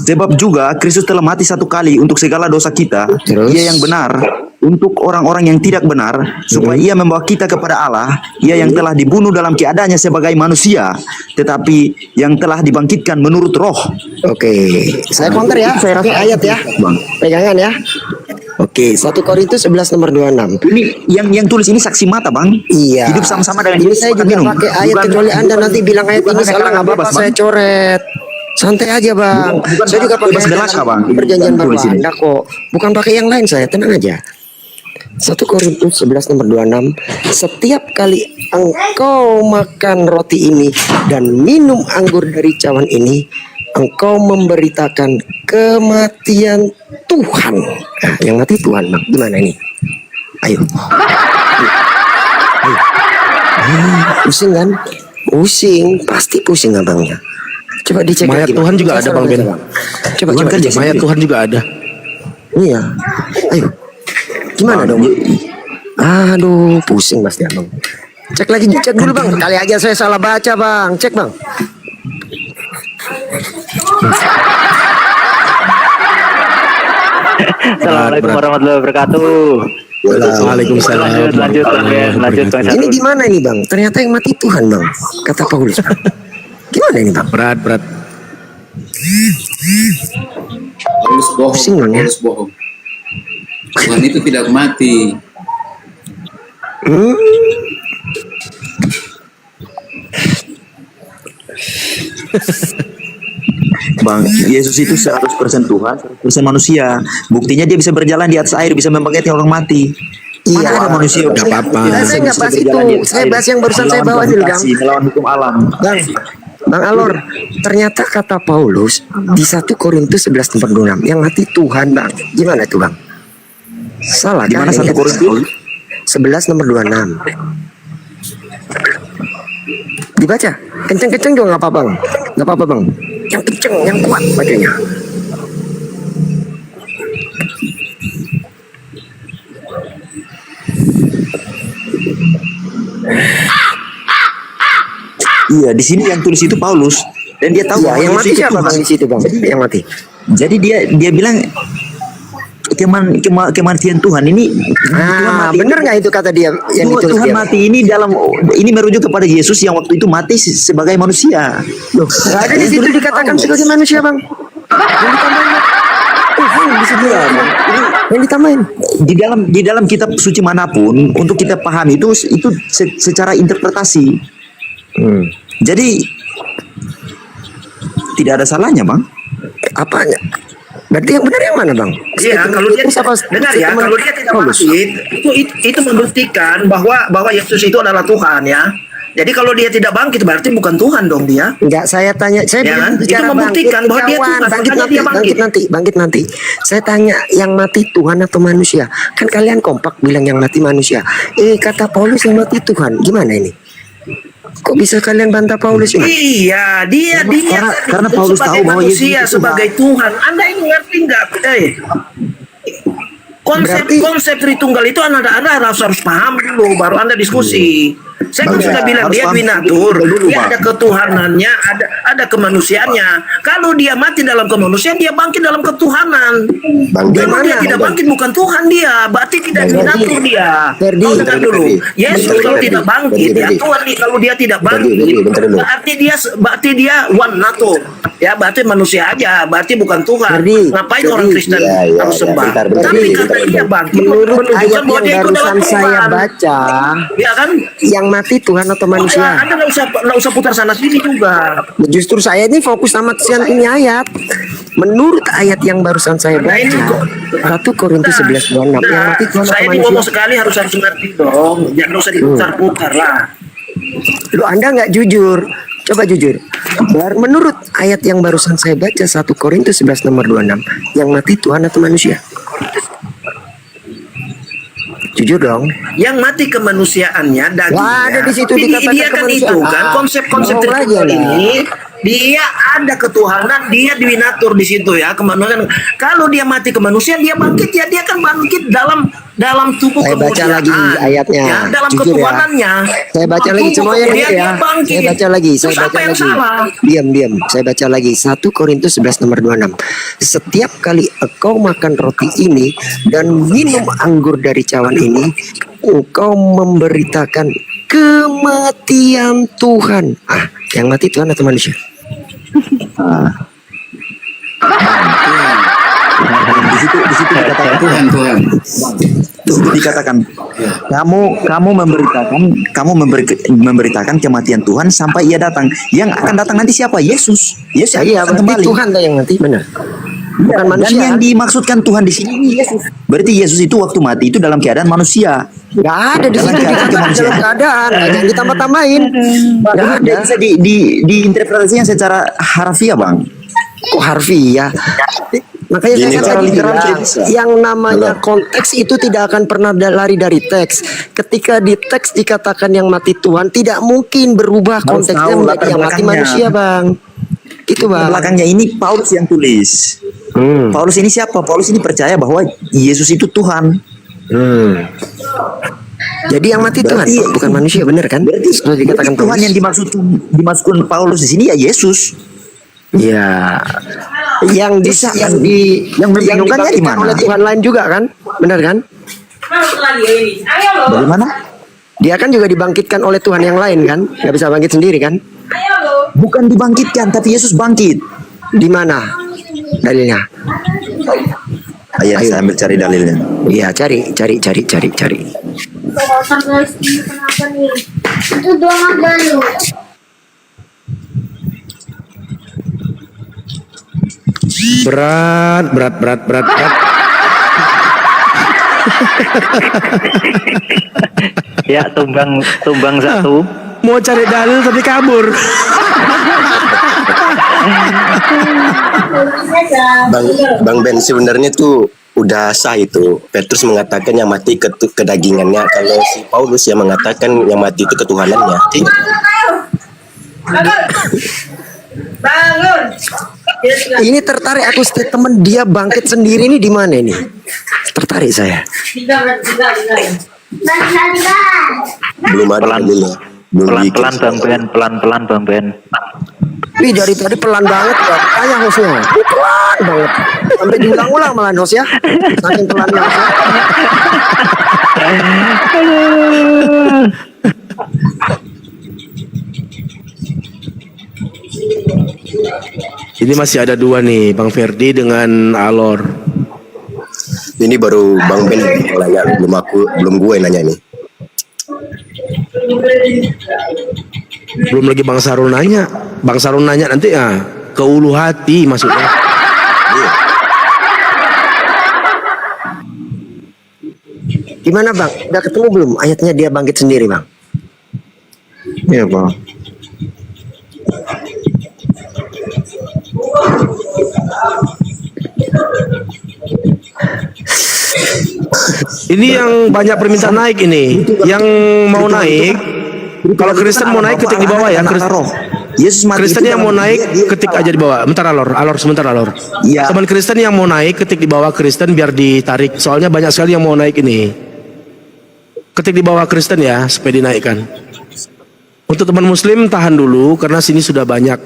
sebab juga Kristus telah mati satu kali untuk segala dosa kita. Terus? Ia yang benar untuk orang-orang yang tidak benar, supaya ia membawa kita kepada Allah. Ia yang telah dibunuh dalam keadaannya sebagai manusia, tetapi yang telah dibangkitkan menurut roh. Oke, saya counter ya. Saya Oke, rasa- ayat ya. Bang. Pegangan ya. Oke, 1 Korintus 11 nomor 26. Ini yang tulis ini saksi mata, Bang. Iya. Hidup sama-sama dengan ini Yesus, saya makan juga minum. pakai ayat Bukan- kecuali Anda nanti bilang ayat bukan ini hanya salah nggak kalangan apa-apa bebas, saya Bang. coret. Santai aja bang. Bukan Saya juga pakai bebas belaka, Bang. perjanjian baru Tulis ini. Anda kok. Bukan pakai yang lain saya, tenang aja. 1 Korintus 11 nomor 26. Setiap kali engkau makan roti ini dan minum anggur dari cawan ini, engkau memberitakan kematian Tuhan. Nah, yang mati Tuhan, bang. Gimana ini? Ayo. Pusing kan? Pusing, pasti pusing abangnya. Coba dicek Mayat lagi, Tuhan juga Saya ada, Bang Ben. Coba Bukan dicek. kerja Mayat Tuhan juga ada. Iya. Ayo. Gimana dong? Aduh, pusing pasti abang. Cek lagi, cek dulu bang. Kali aja saya salah baca bang. Cek bang. Assalamualaikum warahmatullahi wabarakatuh. Waalaikumsalam. Lanjut, Bang Ben. Lanjut, Bang. Ini gimana ini bang? Ternyata yang mati Tuhan bang. Kata Paulus. Gimana ini bang? Berat. Paulus bohong. Pusing, Bang, ya? Paulus bohong. Tuhan itu tidak mati. Hmm. Bang, Yesus itu 100% Tuhan, 100% manusia. Buktinya dia bisa berjalan di atas air, bisa membangkitkan orang mati. Iya. Mana ada manusia Nggak apa-apa. Saya nggak bahas itu. Saya bahas yang barusan saya bawa dulu bang. Melawan hukum alam. Bang Alor, ternyata kata Paulus di 1 Korintus 11 nomor 26 yang mati Tuhan bang. Gimana tuh bang? Salah Di mana kan? 1 Korintus? 11 nomor 26. Dibaca. Kenceng-kenceng juga nggak apa-apa bang. Nggak apa-apa bang. Yang kenceng, yang kuat bacanya. Iya, di sini yang tulis itu Paulus dan dia tahu Ya, bahwa yang Yesus mati itu siapa Tuhan. bang di situ bang? Yang mati. Jadi dia bilang kematian Tuhan ini Tuhan mati. Bener nggak itu kata dia yang ditulis Tuhan dia? mati ini merujuk kepada Yesus yang waktu itu mati sebagai manusia. Loh, nggak ada di situ dikatakan sebagai manusia bang. Yang ditambahin. Di situ ya, Bang. Yang ditambahin. Di dalam kitab suci manapun untuk kita pahami itu secara interpretasi. Jadi tidak ada salahnya bang. Apanya? Berarti yang benar yang mana bang? Iya, kalau dia dengar ya, kalau dia tidak bangkit, itu membuktikan bahwa Yesus itu adalah Tuhan ya. Jadi kalau dia tidak bangkit berarti bukan Tuhan dong dia. Enggak, saya tanya, saya Ya belum kan? bicara Itu membuktikan bahwa dia Tuhan, bangkit makanya nanti, dia bangkit. bangkit nanti. Saya tanya, yang mati Tuhan atau manusia? Kan kalian kompak bilang yang mati manusia. Kata Paulus yang mati Tuhan. Gimana ini? Kok bisa kalian bantah Paulus ini? Iya, dia karena Paulus tahu sebagai bahwa Yesus manusia, itu Tuhan. sebagai Tuhan. Anda ini ngerti nggak? Konsep Tritunggal itu anda harus paham dulu, baru Anda diskusi. Saya kan sudah bilang dia binatur, dia ada ketuhanannya, ada kemanusiaannya. Kalau dia mati dalam kemanusiaan, dia bangkit dalam ketuhanan. Kalau dia tidak bangkit, bukan Tuhan dia, berarti tidak binatur dia. Kau dengar dulu, Yesus kalau tidak bangkit, ya Tuhan nih kalau dia tidak bangkit, berarti dia one natur. Ya berarti manusia aja, berarti bukan Tuhan. Ngapain orang Kristen harus sembah? Tapi karena dia bangkit, Menurut menunjukkan ayat bahwa yang dia itu adalah barusan saya Tuhan. baca, Ya kan? yang mati Tuhan atau manusia? Anda nggak usah putar sana sini juga. Justru saya ini fokus sama ini ayat. Menurut ayat yang barusan saya baca, 1 Korintus 11:26, yang mati Tuhan atau Saya ini ngomong manusia? sekali harus ngerti dong. Jangan usah diputar-putar lah. Lu Anda nggak jujur. Coba jujur. Menurut ayat yang barusan saya baca 1 Korintus 11 nomor 26, yang mati Tuhan atau manusia? Jujur dong. Yang mati kemanusiaannya dagingnya. Wah, ada di situ Tapi dikatakan dia kan itu kemanusiaan. kan konsep-konsep Ngomong lagi, Tritunggal Anda. ini. Dia ada ketuhanan, dia dinatur di situ ya kemanusiaan. Kalau dia mati kemanusiaan, dia bangkit ya dia kan bangkit dalam tubuh Saya baca kemuliaan. lagi ayatnya. Ya, dalam Jujur ya. ketuhanannya. Saya baca lagi Tubuh semuanya kemuliaan dengar ya. dia bangkit. Saya baca lagi, saya Terus baca apa yang lagi. salah? Diam. Saya baca lagi 1 Korintus 11 nomor 26. Setiap kali engkau makan roti ini dan minum anggur dari cawan ini, engkau memberitakan kematian Tuhan. Yang mati Tuhan atau manusia? Di situ dikatakan Tuhan. Di situ dikatakan kamu memberitakan kematian Tuhan sampai ia datang. Yang akan datang nanti siapa? Yesus. Yesus Iya, akan berarti kembali. Tuhan yang nanti, benar. Bukan Dan manusia. yang dimaksudkan Tuhan di sini Yesus. Berarti Yesus itu waktu mati itu dalam keadaan manusia. Nggak ada di situ dikatakan dalam keadaan. Jangan ditambah-tambahin. Nggak ada. Tidak bisa diinterpretasikan secara harfiah, Bang. Kok harfiah? Makanya Gini, saya tadi literal bilang, tidak bisa. yang namanya konteks itu tidak akan pernah lari dari teks. Ketika di teks dikatakan yang mati Tuhan, tidak mungkin berubah Harus konteksnya tahu menjadi latar yang mati belakangnya. manusia, Bang. Gitu, Bang. Belakangnya ini Paulus yang tulis. Paulus ini siapa? Paulus ini percaya bahwa Yesus itu Tuhan. Jadi yang mati Tuhan, Berarti- bukan manusia, benar kan? Sudah dikatakan Tuhan Paulus. yang dimaksudkan Paulus di sini ya Yesus. Ya, yang membingungkannya di dibangkitkan mana? oleh Tuhan lain juga kan, benar kan? Bagaimana? Dia kan juga dibangkitkan oleh Tuhan yang lain kan, nggak bisa bangkit sendiri kan? Bukan dibangkitkan, tapi Yesus bangkit. Di mana dalilnya? Ayo, saya ambil cari dalilnya. Iya, cari. Kenapa nih? Itu doang dulu. Berat. Ya, tumbang satu. Mau cari dalil tapi kabur. Bang Ben, sebenarnya tuh udah sah itu. Petrus mengatakan yang mati kedagingannya. Kalau si Paulus yang mengatakan yang mati itu ketuhanannya. Bangun. Ini tertarik aku statement dia bangkit sendiri ini di mana ini? Tertarik saya. Belum ada dalilnya. Pelan-pelan Bang Ben, pelan-pelan Bang Ben. Wih, dari tadi pelan banget ya. Tanya hostnya. Wih, pelan banget. Sampai diulang-ulang malah host ya. Saking pelannya host ya. Ini masih ada dua nih, Bang Ferdi dengan Alor. Ini baru Bang Ben yang nanya, belum gue yang nanya nih. Belum lagi Bang Sarul nanya. Bang Sarul nanya nanti ya ke ulu hati maksudnya. Gimana Bang? Udah ketemu belum ayatnya dia bangkit sendiri Bang? Iya Bang. Ini yang banyak permintaan naik ini. Yang mau naik, kalau Kristen mau naik ketik di bawah ya. Kristen yang mau naik ketik aja di bawah. Bentar Alor sebentar Alor. Teman Kristen yang mau naik ketik di bawah Kristen biar ditarik. Soalnya banyak sekali yang mau naik ini. Ketik di bawah Kristen ya supaya dinaikkan. Untuk teman Muslim tahan dulu karena sini sudah banyak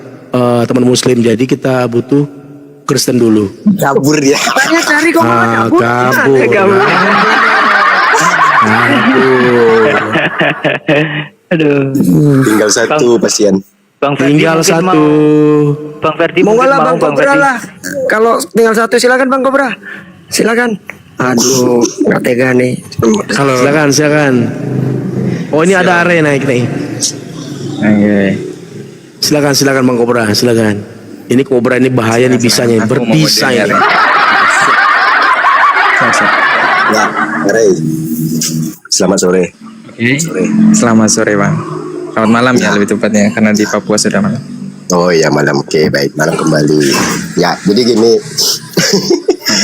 teman Muslim. Jadi kita butuh Kristen dulu. Kabur dia. Tanya cari kok malah kabur. Kabur. Aduh. Tinggal satu pasien. Bang Ferdi Tinggal mungkin satu. mau- Bang Ferdi Mau mungkin lah mau Bang Bang Kobra Ferdi. lah. Kalau tinggal satu silakan Bang Kobra. Silakan. Aduh, nggak tega nih. Silakan. Oh ini ada Are naik nih. Silakan Bang Kobra, silakan. Ini Kobra ini bahaya nih bisanya, berpisah ya. Ya, Ray. Selamat sore. Selamat sore Bang. Selamat malam ya lebih tepatnya karena di Papua sudah malam. Oh ya malam, oke baik, malam kembali. Ya jadi gini,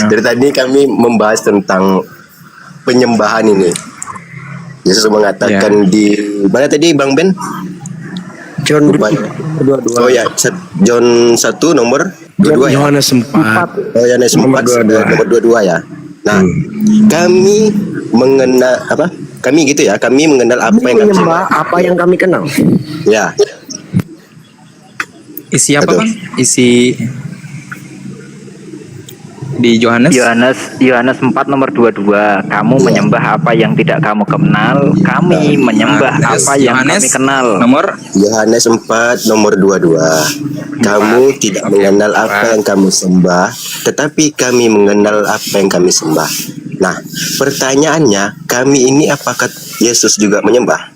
dari tadi kami membahas tentang penyembahan ini. Yesus mengatakan di mana tadi Bang Ben? John 22. Oh ya, John 1 nomor 22 ya. Yohanes 4. Oh Yohanes 4 nomor 22 ya. Nah, kami mengenal apa? Kami gitu ya, kami mengenal apa yang kami menyembah apa yang kami kenal. Ya. Isi apa Bang? Isi di Yohanes 4 nomor 22. Kamu menyembah apa yang tidak kamu kenal, kami menyembah apa yang kami kenal. Nomor Yohanes 4 nomor 22. Kamu tidak mengenal apa yang kamu sembah, tetapi kami mengenal apa yang kami sembah. Nah, pertanyaannya, kami ini apakah Yesus juga menyembah?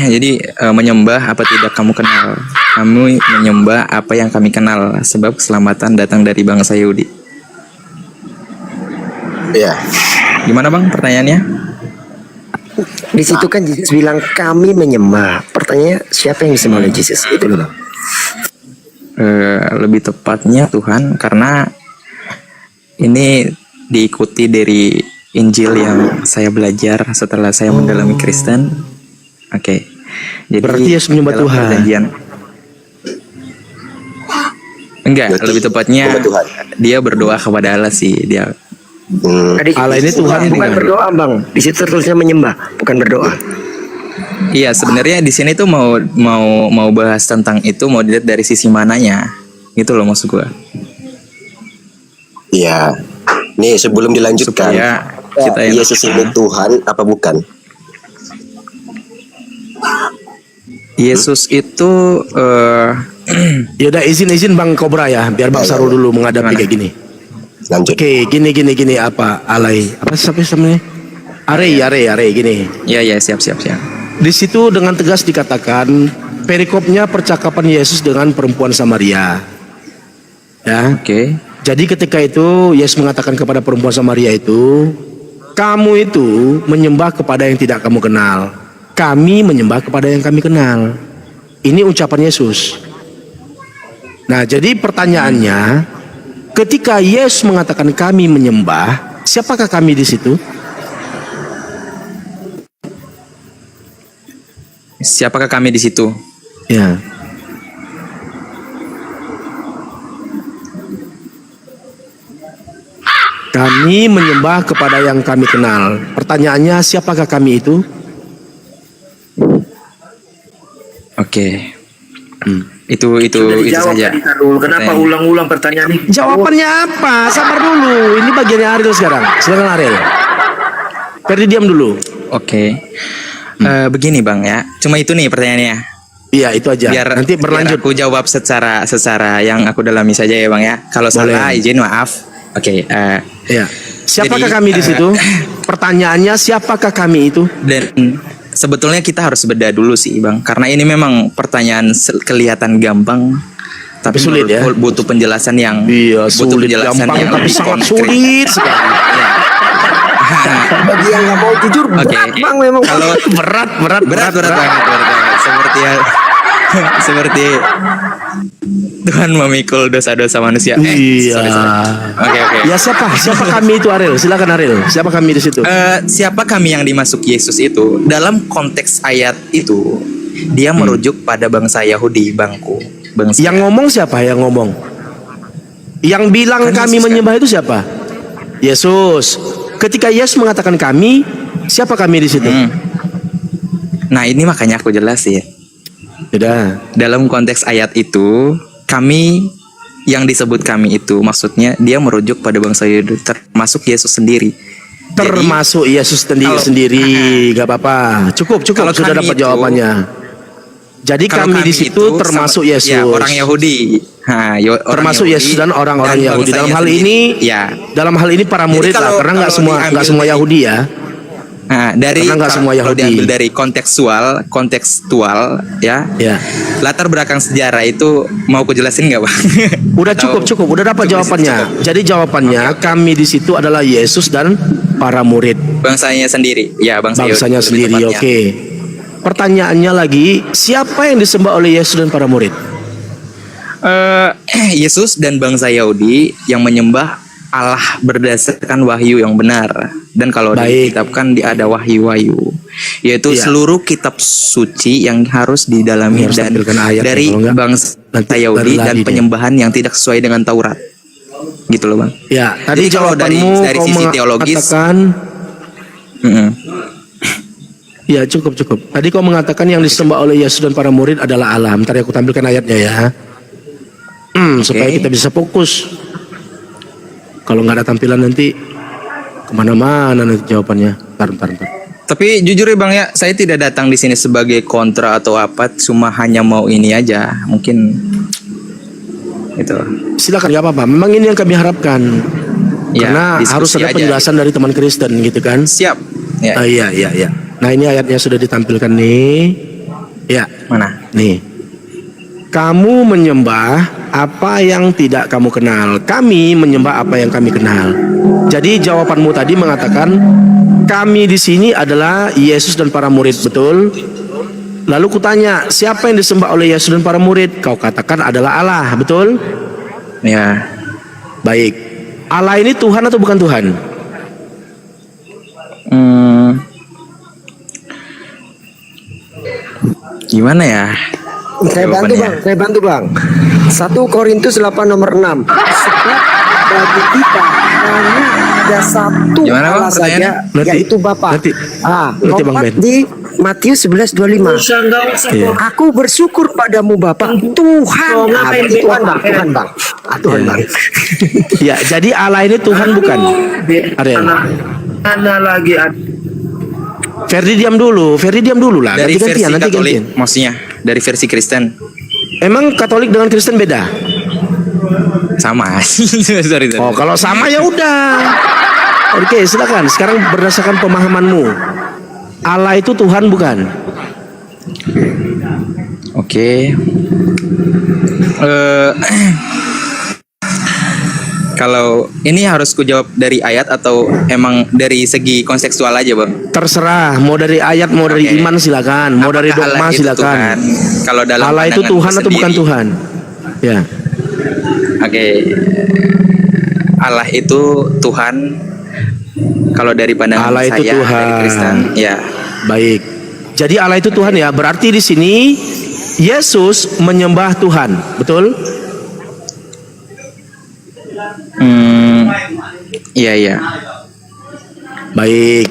Jadi menyembah apa tidak kamu kenal. Kami menyembah apa yang kami kenal, sebab keselamatan datang dari bangsa Yahudi. Ya. Gimana Bang pertanyaannya? Di situ kan Yesus bilang kami menyembah. Pertanyaannya siapa yang disembah oleh Yesus? Itu loh Bang. Lebih tepatnya Tuhan, karena ini diikuti dari Injil yang saya belajar setelah saya mendalami Kristen. Oke. Jadi Berarti Yesus menyembah dalam Tuhan. perjanjian. Enggak, lebih tepatnya dia berdoa kepada Allah sih, dia. Allah ini Tuhan ini bukan kan? berdoa Bang. Di situ tertulisnya menyembah, bukan berdoa. Iya, sebenarnya di sini tuh mau bahas tentang itu, mau dilihat dari sisi mananya. Gitu loh maksud gua. Iya. Nih, sebelum dilanjutkan, Supaya kita enak. Yesus ini Tuhan apa bukan? Yesus itu Ya udah izin Bang Kobra ya, biar Bang Sarul dulu menghadapi kayak gini. Lanjut. Oke, gini apa alay? Apa sampai namanya? Are gini. Ya siap. Di situ dengan tegas dikatakan perikopnya percakapan Yesus dengan perempuan Samaria. Ya. Oke. Jadi ketika itu Yesus mengatakan kepada perempuan Samaria itu, kamu itu menyembah kepada yang tidak kamu kenal. Kami menyembah kepada yang kami kenal. Ini ucapan Yesus. Nah, jadi pertanyaannya, ketika Yesus mengatakan kami menyembah, siapakah kami di situ? Siapakah kami di situ? Ya. Kami menyembah kepada yang kami kenal. Pertanyaannya, siapakah kami itu? Oke. Itu Sudah dijawab saja. tadi, Karul. Kenapa Pertanyaan. ulang-ulang pertanyaan ini? Jawabannya apa? Sabar dulu. Ini bagiannya Ariel sekarang. Silakan Ariel. Ferdi diam dulu. Oke. Begini Bang ya. Cuma itu nih pertanyaannya. Iya, itu aja. Nanti berlanjut. Biar aku jawab secara yang aku dalami saja ya Bang ya. Kalau salah izin maaf. Oke. Ya. Siapakah Jadi, kami di situ? Pertanyaannya, siapakah kami itu? Dan sebetulnya kita harus beda dulu sih Bang. Karena ini memang pertanyaan kelihatan gampang. Tapi sulit ya. Butuh penjelasan yang butuh sulit, penjelasan gampang, yang tapi lebih sangat konkret. sulit sekali. Bagi yang nggak mau jujur, berat bang memang. Kalau berat banget. Seperti Tuhan memikul dosa-dosa manusia. Iya. Oke. Ya siapa kami itu Ariel? Silakan Ariel. Siapa kami di situ? Siapa kami yang dimasuk Yesus itu? Dalam konteks ayat itu, dia merujuk pada bangsa Yahudi, bangku. Bangsa. Yang ngomong siapa? Yang ngomong? Yang bilang Kan kami Yesus, menyembah itu siapa? Yesus. Ketika Yesus mengatakan kami, siapa kami di situ? Nah ini makanya aku jelasin. Sudah. Dalam konteks ayat itu, kami yang disebut kami itu, maksudnya dia merujuk pada bangsa Yahudi, termasuk Yesus sendiri. Termasuk Yesus sendiri, gak apa-apa. Cukup, Kalau sudah kami dapat itu- jawabannya. Jadi Kalau kami di kami situ itu termasuk sama- Yesus. ya, orang Yahudi. Orang Termasuk Yahudi Yesus dan orang-orang dan Yahudi. Dalam bangsanya hal sendiri. ini, ya. dalam hal ini para murid lah, karena nggak semua Yahudi ya. Nah, Karena nggak semua kalau Yahudi. diambil dari kontekstual ya. Latar belakang sejarah itu mau aku jelasin nggak Bang? Udah cukup, udah dapat jawabannya. Jadi jawabannya kami di situ adalah Yesus dan para murid. Bangsanya sendiri. Ya, Bangsanya Yahudi, sendiri. lebih tepatnya. Oke. Pertanyaannya lagi, siapa yang disembah oleh Yesus dan para murid? Yesus dan bangsa Yahudi yang menyembah Allah berdasarkan wahyu yang benar. Dan kalau dikitabkan ada wahyu-wahyu, yaitu Iya. seluruh kitab suci yang harus didalami Harus dan tampilkan ayatnya, dari kalau enggak, bangsa Yahudi lari dan dia. penyembahan yang tidak sesuai dengan Taurat. Gitu loh Bang. Ya, tadi Jadi kalau dari jawabanmu kau sisi teologis, mengatakan, ya cukup. Tadi kau mengatakan yang disembah oleh Yesus dan para murid adalah Allah. Ntar aku tampilkan ayatnya ya. Supaya kita bisa fokus. Kalau nggak ada tampilan nanti kemana-mana nanti jawabannya. Bentar. Tapi jujur ya Bang ya, saya tidak datang di sini sebagai kontra atau apa, cuma hanya mau ini aja. Mungkin itu. Silakan, nggak apa-apa. Memang ini yang kami harapkan. Ya, Karena diskusi harus ada aja. penjelasan dari teman Kristen gitu kan. Siap. Ya. Iya. Nah ini ayatnya sudah ditampilkan nih. Ya. Mana? Nih. Kamu menyembah apa yang tidak kamu kenal. Kami menyembah apa yang kami kenal. Jadi jawabanmu tadi mengatakan kami di sini adalah Yesus dan para murid, betul? Lalu kutanya, siapa yang disembah oleh Yesus dan para murid? Kau katakan adalah Allah, betul? Ya. Baik. Allah ini Tuhan atau bukan Tuhan? Gimana ya? Saya bantu bang. 1 Korintus 8 nomor 6. Sebab bagi kita hanya ada satu Gimana, Bang, Allah saja, pertanyaannya? yaitu Bapa. Nanti Bang Lompat Ben. di Matius 11:25. Iya. Aku bersyukur padamu Bapa Tuhan. Tuhan bang. Tuhan bang. Ya, jadi Allah ini Tuhan bukan? Ariel. Ada lagi Ferdi diam dulu lah. Dari versi Gantian, nanti Katolik, gantian. maksudnya dari versi Kristen. Emang Katolik dengan Kristen beda? Sama. sorry. Oh, kalau sama ya udah. Oke, silakan. Sekarang berdasarkan pemahamanmu, Allah itu Tuhan bukan? Oke. Kalau ini harus kujawab dari ayat atau emang dari segi kontekstual aja Bang? Terserah, mau dari ayat, mau dari iman silakan, mau dari Apakah dogma Allah itu silakan. Tuhan? Kalau dalam Allah itu pandanganku Tuhan atau bukan sendiri. Tuhan? Ya. Oke. Allah itu Tuhan. Kalau dari pandangan Allah itu saya Tuhan. dari Kristen, ya. Baik. Jadi Allah itu Tuhan ya. Berarti di sini Yesus menyembah Tuhan, betul? Iya. Baik.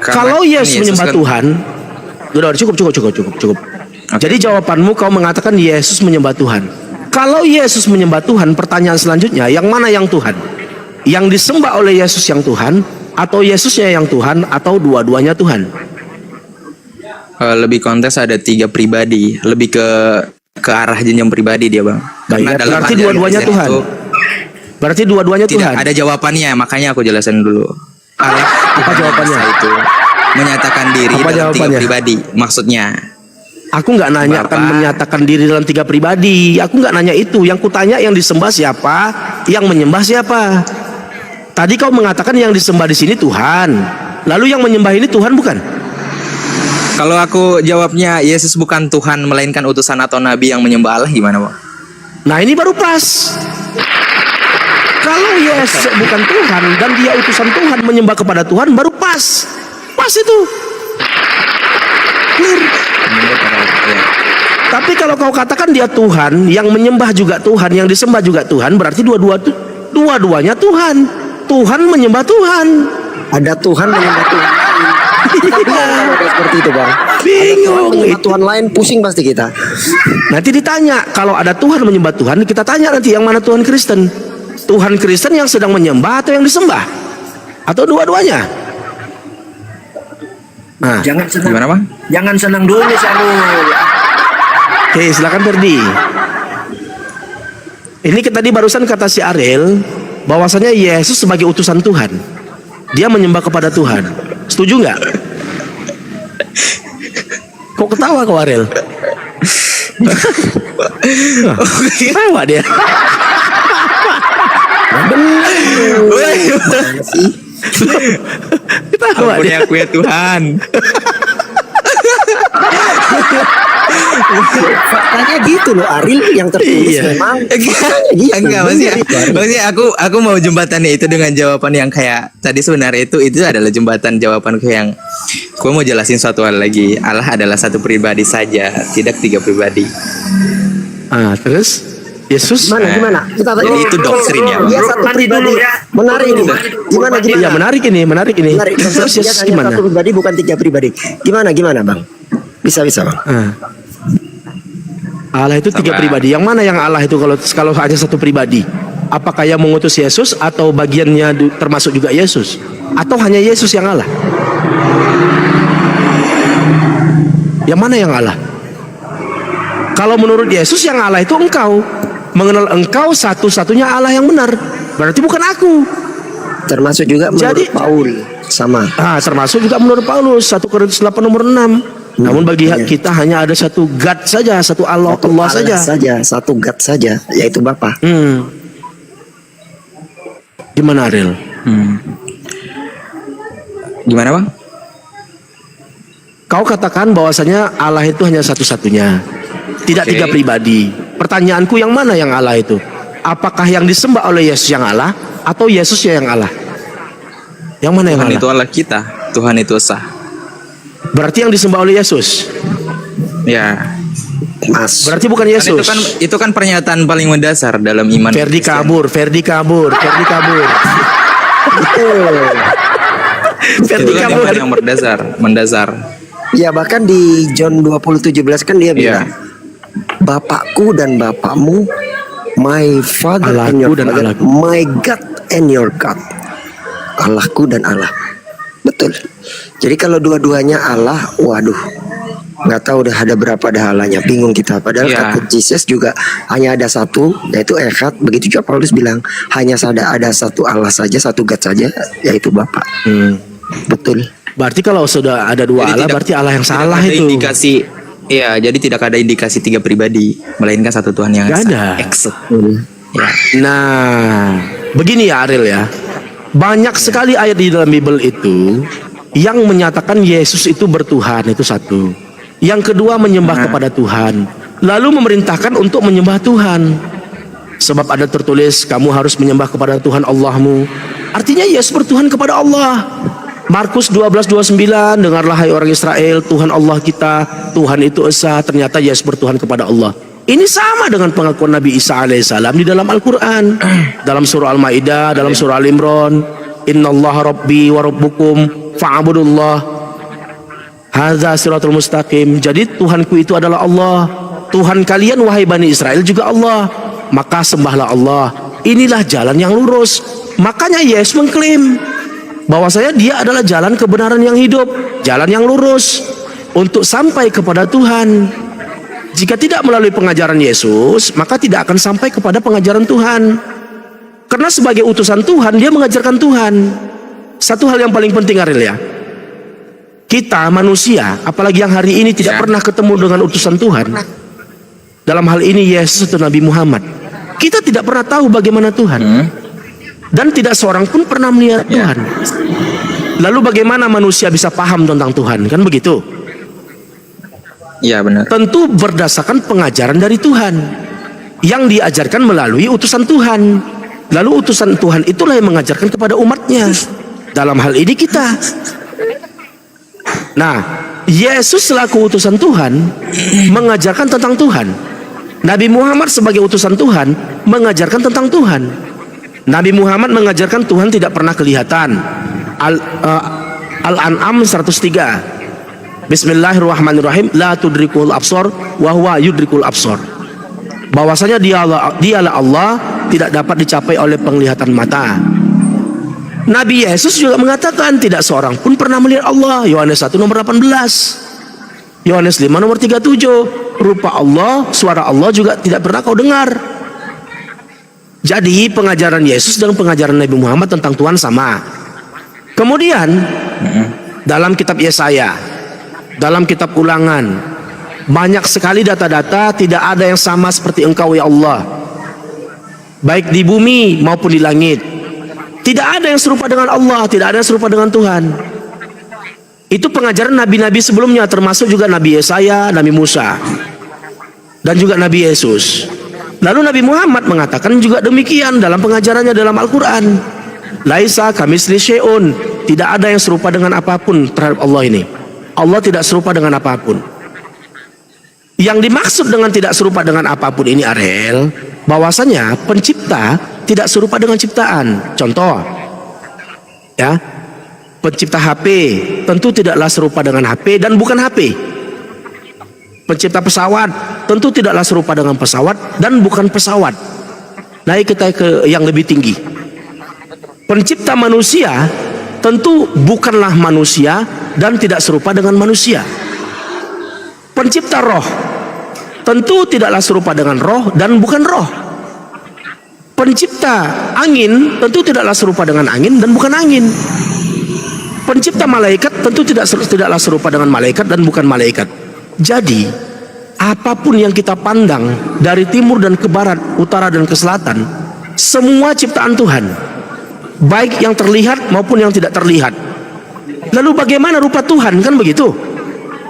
Kalau Yesus Yesus menyembah kan- Tuhan, udah cukup. Jadi jawabanmu kau mengatakan Yesus menyembah Tuhan. Kalau Yesus menyembah Tuhan, pertanyaan selanjutnya, yang mana yang Tuhan? Yang disembah oleh Yesus yang Tuhan, atau Yesusnya yang Tuhan, atau dua-duanya Tuhan? Lebih konteks ada 3 pribadi, lebih ke arah jenjang pribadi dia, Bang. Karena Baik, dalam berarti ajaran dua-duanya Kristen Tuhan. itu Berarti dua-duanya tidak Tuhan. ada jawabannya, makanya aku jelasin dulu. Allah Apa jawabannya? itu menyatakan diri Apa dalam 3 jawabannya? pribadi. Maksudnya Aku nggak nanya akan menyatakan diri dalam 3 pribadi. Aku nggak nanya itu. Yang kutanya yang disembah siapa, yang menyembah siapa. Tadi kau mengatakan yang disembah di sini Tuhan. Lalu yang menyembah ini Tuhan bukan? kalau aku jawabnya Yesus bukan Tuhan melainkan utusan atau nabi yang menyembah Allah, gimana, Bang? Nah ini baru pas. Kalau Yesus bukan Tuhan dan dia utusan Tuhan menyembah kepada Tuhan, baru pas. Pas itu. Clear. Tapi kalau kau katakan dia Tuhan, yang menyembah juga Tuhan, yang disembah juga Tuhan, berarti dua-duanya Tuhan. Tuhan menyembah Tuhan. Ada Tuhan menyembah Tuhan lain. Kita bingung kalau ada seperti itu, Bang. Bingung. Menyembah Tuhan lain, pusing pasti kita. Nanti ditanya, kalau ada Tuhan menyembah Tuhan, kita tanya nanti yang mana Tuhan Kristen. Tuhan Kristen yang sedang menyembah atau yang disembah? Atau dua-duanya? Nah, Jangan senang. Gimana, Bang? Jangan senang dulu, Sarul. oke, silakan Ferdi. Ini tadi barusan kata si Ariel bahwasanya Yesus sebagai utusan Tuhan, dia menyembah kepada Tuhan. Setuju nggak? Kok ketawa kau Ariel? Ketawa dia. Ketawa Ampuni dia. aku ya Tuhan. Faktanya gitu loh, Aril yang tertulis Iya. memang. Enggak, maksudnya aku mau jembatannya itu dengan jawaban yang kayak tadi sebenarnya itu adalah jembatan jawabanku yang aku mau jelasin suatu hal lagi. Allah adalah satu pribadi saja, tidak 3 pribadi. Terus Yesus Gimana? Kita Jadi itu doktrin ya. Dia satu pribadi. Menarik ini. Gimana? Ya menarik ini. Menarik. Terus Dia Yesus hanya gimana? satu pribadi, bukan 3 pribadi. Gimana, Bang? Bisa, Bang. Allah itu 3 pribadi. Yang mana yang Allah itu kalau hanya satu pribadi? Apakah yang mengutus Yesus atau bagiannya termasuk juga Yesus? Atau hanya Yesus yang Allah? Yang mana yang Allah? Kalau menurut Yesus yang Allah itu engkau. Mengenal engkau satu-satunya Allah yang benar. Berarti bukan aku. Termasuk juga menurut Paul sama. Termasuk juga menurut Paulus 1 Korintus 8 nomor 6. Namun bagi kita hanya ada satu God saja, satu Allah, Allah saja. Satu God saja, yaitu Bapa. Gimana Ariel? Gimana, Bang? Kau katakan bahwasanya Allah itu hanya satu-satunya, tidak 3 pribadi. Pertanyaanku, yang mana yang Allah itu? Apakah yang disembah oleh Yesus yang Allah atau Yesusnya yang Allah? Yang mana yang Tuhan Allah? itu Allah kita, Tuhan itu esa. Berarti yang disembah oleh Yesus. Ya. Mas. Berarti bukan Kan Yesus. itu kan pernyataan paling mendasar dalam iman. Ferdi kabur. Ferdi kabur. Itu kan iman yang mendasar. Ya, bahkan di John 20:17 kan dia bilang, Bapakku dan Bapakmu, my Father and your Father, my God and your God. Allahku dan Allah. Betul. Jadi kalau dua-duanya Allah, waduh, nggak tahu udah ada berapa dahalanya, bingung kita. Padahal kata Yesus juga hanya ada satu, yaitu Echad. Begitu juga Paulus bilang hanya ada satu Allah saja, satu God saja, yaitu Bapa. Betul. Berarti kalau sudah ada 2 Allah, berarti Allah yang salah ada itu. Indikasi, ya, jadi tidak ada indikasi 3 pribadi, melainkan satu Tuhan yang Gak ada. Nah, begini ya Ariel ya. Banyak sekali ayat di dalam Bible itu yang menyatakan Yesus itu bertuhan, itu satu. Yang kedua menyembah kepada Tuhan, lalu memerintahkan untuk menyembah Tuhan. Sebab ada tertulis kamu harus menyembah kepada Tuhan Allahmu. Artinya Yesus bertuhan kepada Allah. Markus 12:29, dengarlah hai orang Israel, Tuhan Allah kita, Tuhan itu esa. Ternyata Yesus bertuhan kepada Allah. Ini sama dengan pengakuan Nabi Isa alaihissalam di dalam Al-Quran, dalam surah Al-Maidah, dalam surah Al-Imran. Innallaha rabbi wa rabbukum fa'budullah hadza siratul mustaqim. Jadi Tuhanku itu adalah Allah, Tuhan kalian wahai Bani Israel juga Allah, maka sembahlah Allah. Inilah jalan yang lurus. Makanya Yesus mengklaim bahwasanya dia adalah jalan kebenaran yang hidup, jalan yang lurus untuk sampai kepada Tuhan. Jika tidak melalui pengajaran Yesus, maka tidak akan sampai kepada pengajaran Tuhan. Karena sebagai utusan Tuhan, dia mengajarkan Tuhan. Satu hal yang paling penting Ariel ya, kita manusia, apalagi yang hari ini tidak pernah ketemu dengan utusan Tuhan, dalam hal ini Yesus atau Nabi Muhammad, kita tidak pernah tahu bagaimana Tuhan, dan tidak seorang pun pernah melihat Tuhan. Lalu bagaimana manusia bisa paham tentang Tuhan? Kan begitu? Iya benar. Tentu berdasarkan pengajaran dari Tuhan yang diajarkan melalui utusan Tuhan. Lalu utusan Tuhan itulah yang mengajarkan kepada umatnya, dalam hal ini kita. Nah, Yesus selaku utusan Tuhan mengajarkan tentang Tuhan. Nabi Muhammad sebagai utusan Tuhan mengajarkan tentang Tuhan. Nabi Muhammad mengajarkan Tuhan tidak pernah kelihatan. Al-An'am 103. Bismillahirrahmanirrahim. La tudrikul absor wa huwa yudrikul absor. Bahwasanya dialah Allah, tidak dapat dicapai oleh penglihatan mata. Nabi Yesus juga mengatakan tidak seorang pun pernah melihat Allah. Yohanes 1 nomor 18. Yohanes 5 nomor 37. Rupa Allah, suara Allah juga tidak pernah kau dengar. Jadi pengajaran Yesus dan pengajaran Nabi Muhammad tentang Tuhan sama. Kemudian dalam kitab Yesaya, dalam kitab Ulangan, banyak sekali data-data tidak ada yang sama seperti Engkau ya Allah, baik di bumi maupun di langit. Tidak ada yang serupa dengan Allah, tidak ada yang serupa dengan Tuhan. Itu pengajaran nabi-nabi sebelumnya, termasuk juga Nabi Yesaya, Nabi Musa, dan juga Nabi Yesus. Lalu Nabi Muhammad mengatakan juga demikian dalam pengajarannya dalam Al-Quran. Laisa kamitsli syai'un, tidak ada yang serupa dengan apapun terhadap Allah ini. Allah tidak serupa dengan apapun. Yang dimaksud dengan tidak serupa dengan apapun ini Ariel, bahwasanya pencipta tidak serupa dengan ciptaan. Contoh, ya, pencipta HP tentu tidaklah serupa dengan HP dan bukan HP. Pencipta pesawat tentu tidaklah serupa dengan pesawat dan bukan pesawat. Naik kita ke yang lebih tinggi. Pencipta manusia tentu bukanlah manusia dan tidak serupa dengan manusia. Pencipta roh tentu tidaklah serupa dengan roh dan bukan roh. Pencipta angin tentu tidaklah serupa dengan angin dan bukan angin. Pencipta malaikat tentu tidaklah serupa dengan malaikat dan bukan malaikat. Jadi apapun yang kita pandang dari timur dan ke barat, utara dan ke selatan, semua ciptaan Tuhan, baik yang terlihat maupun yang tidak terlihat. Lalu bagaimana rupa Tuhan? Kan begitu.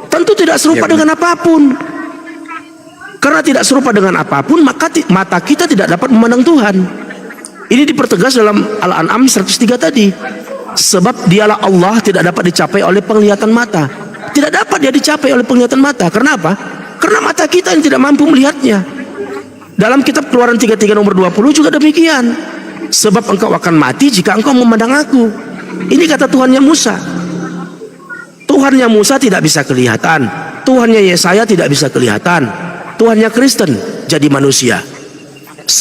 Tentu tidak serupa dengan apapun. Karena tidak serupa dengan apapun, maka mata kita tidak dapat memandang Tuhan. Ini dipertegas dalam Al-An'am 103 tadi. Sebab dialah Allah, tidak dapat dicapai oleh penglihatan mata. Tidak dapat dia dicapai oleh penglihatan mata. Karena apa? Karena mata kita yang tidak mampu melihatnya. Dalam kitab Keluaran 33 nomor 20 juga demikian. Sebab engkau akan mati jika engkau memandang aku. Ini kata Tuhannya Musa. Tuhannya Musa tidak bisa kelihatan. Tuhannya Yesaya tidak bisa kelihatan. Tuhannya Kristen jadi manusia.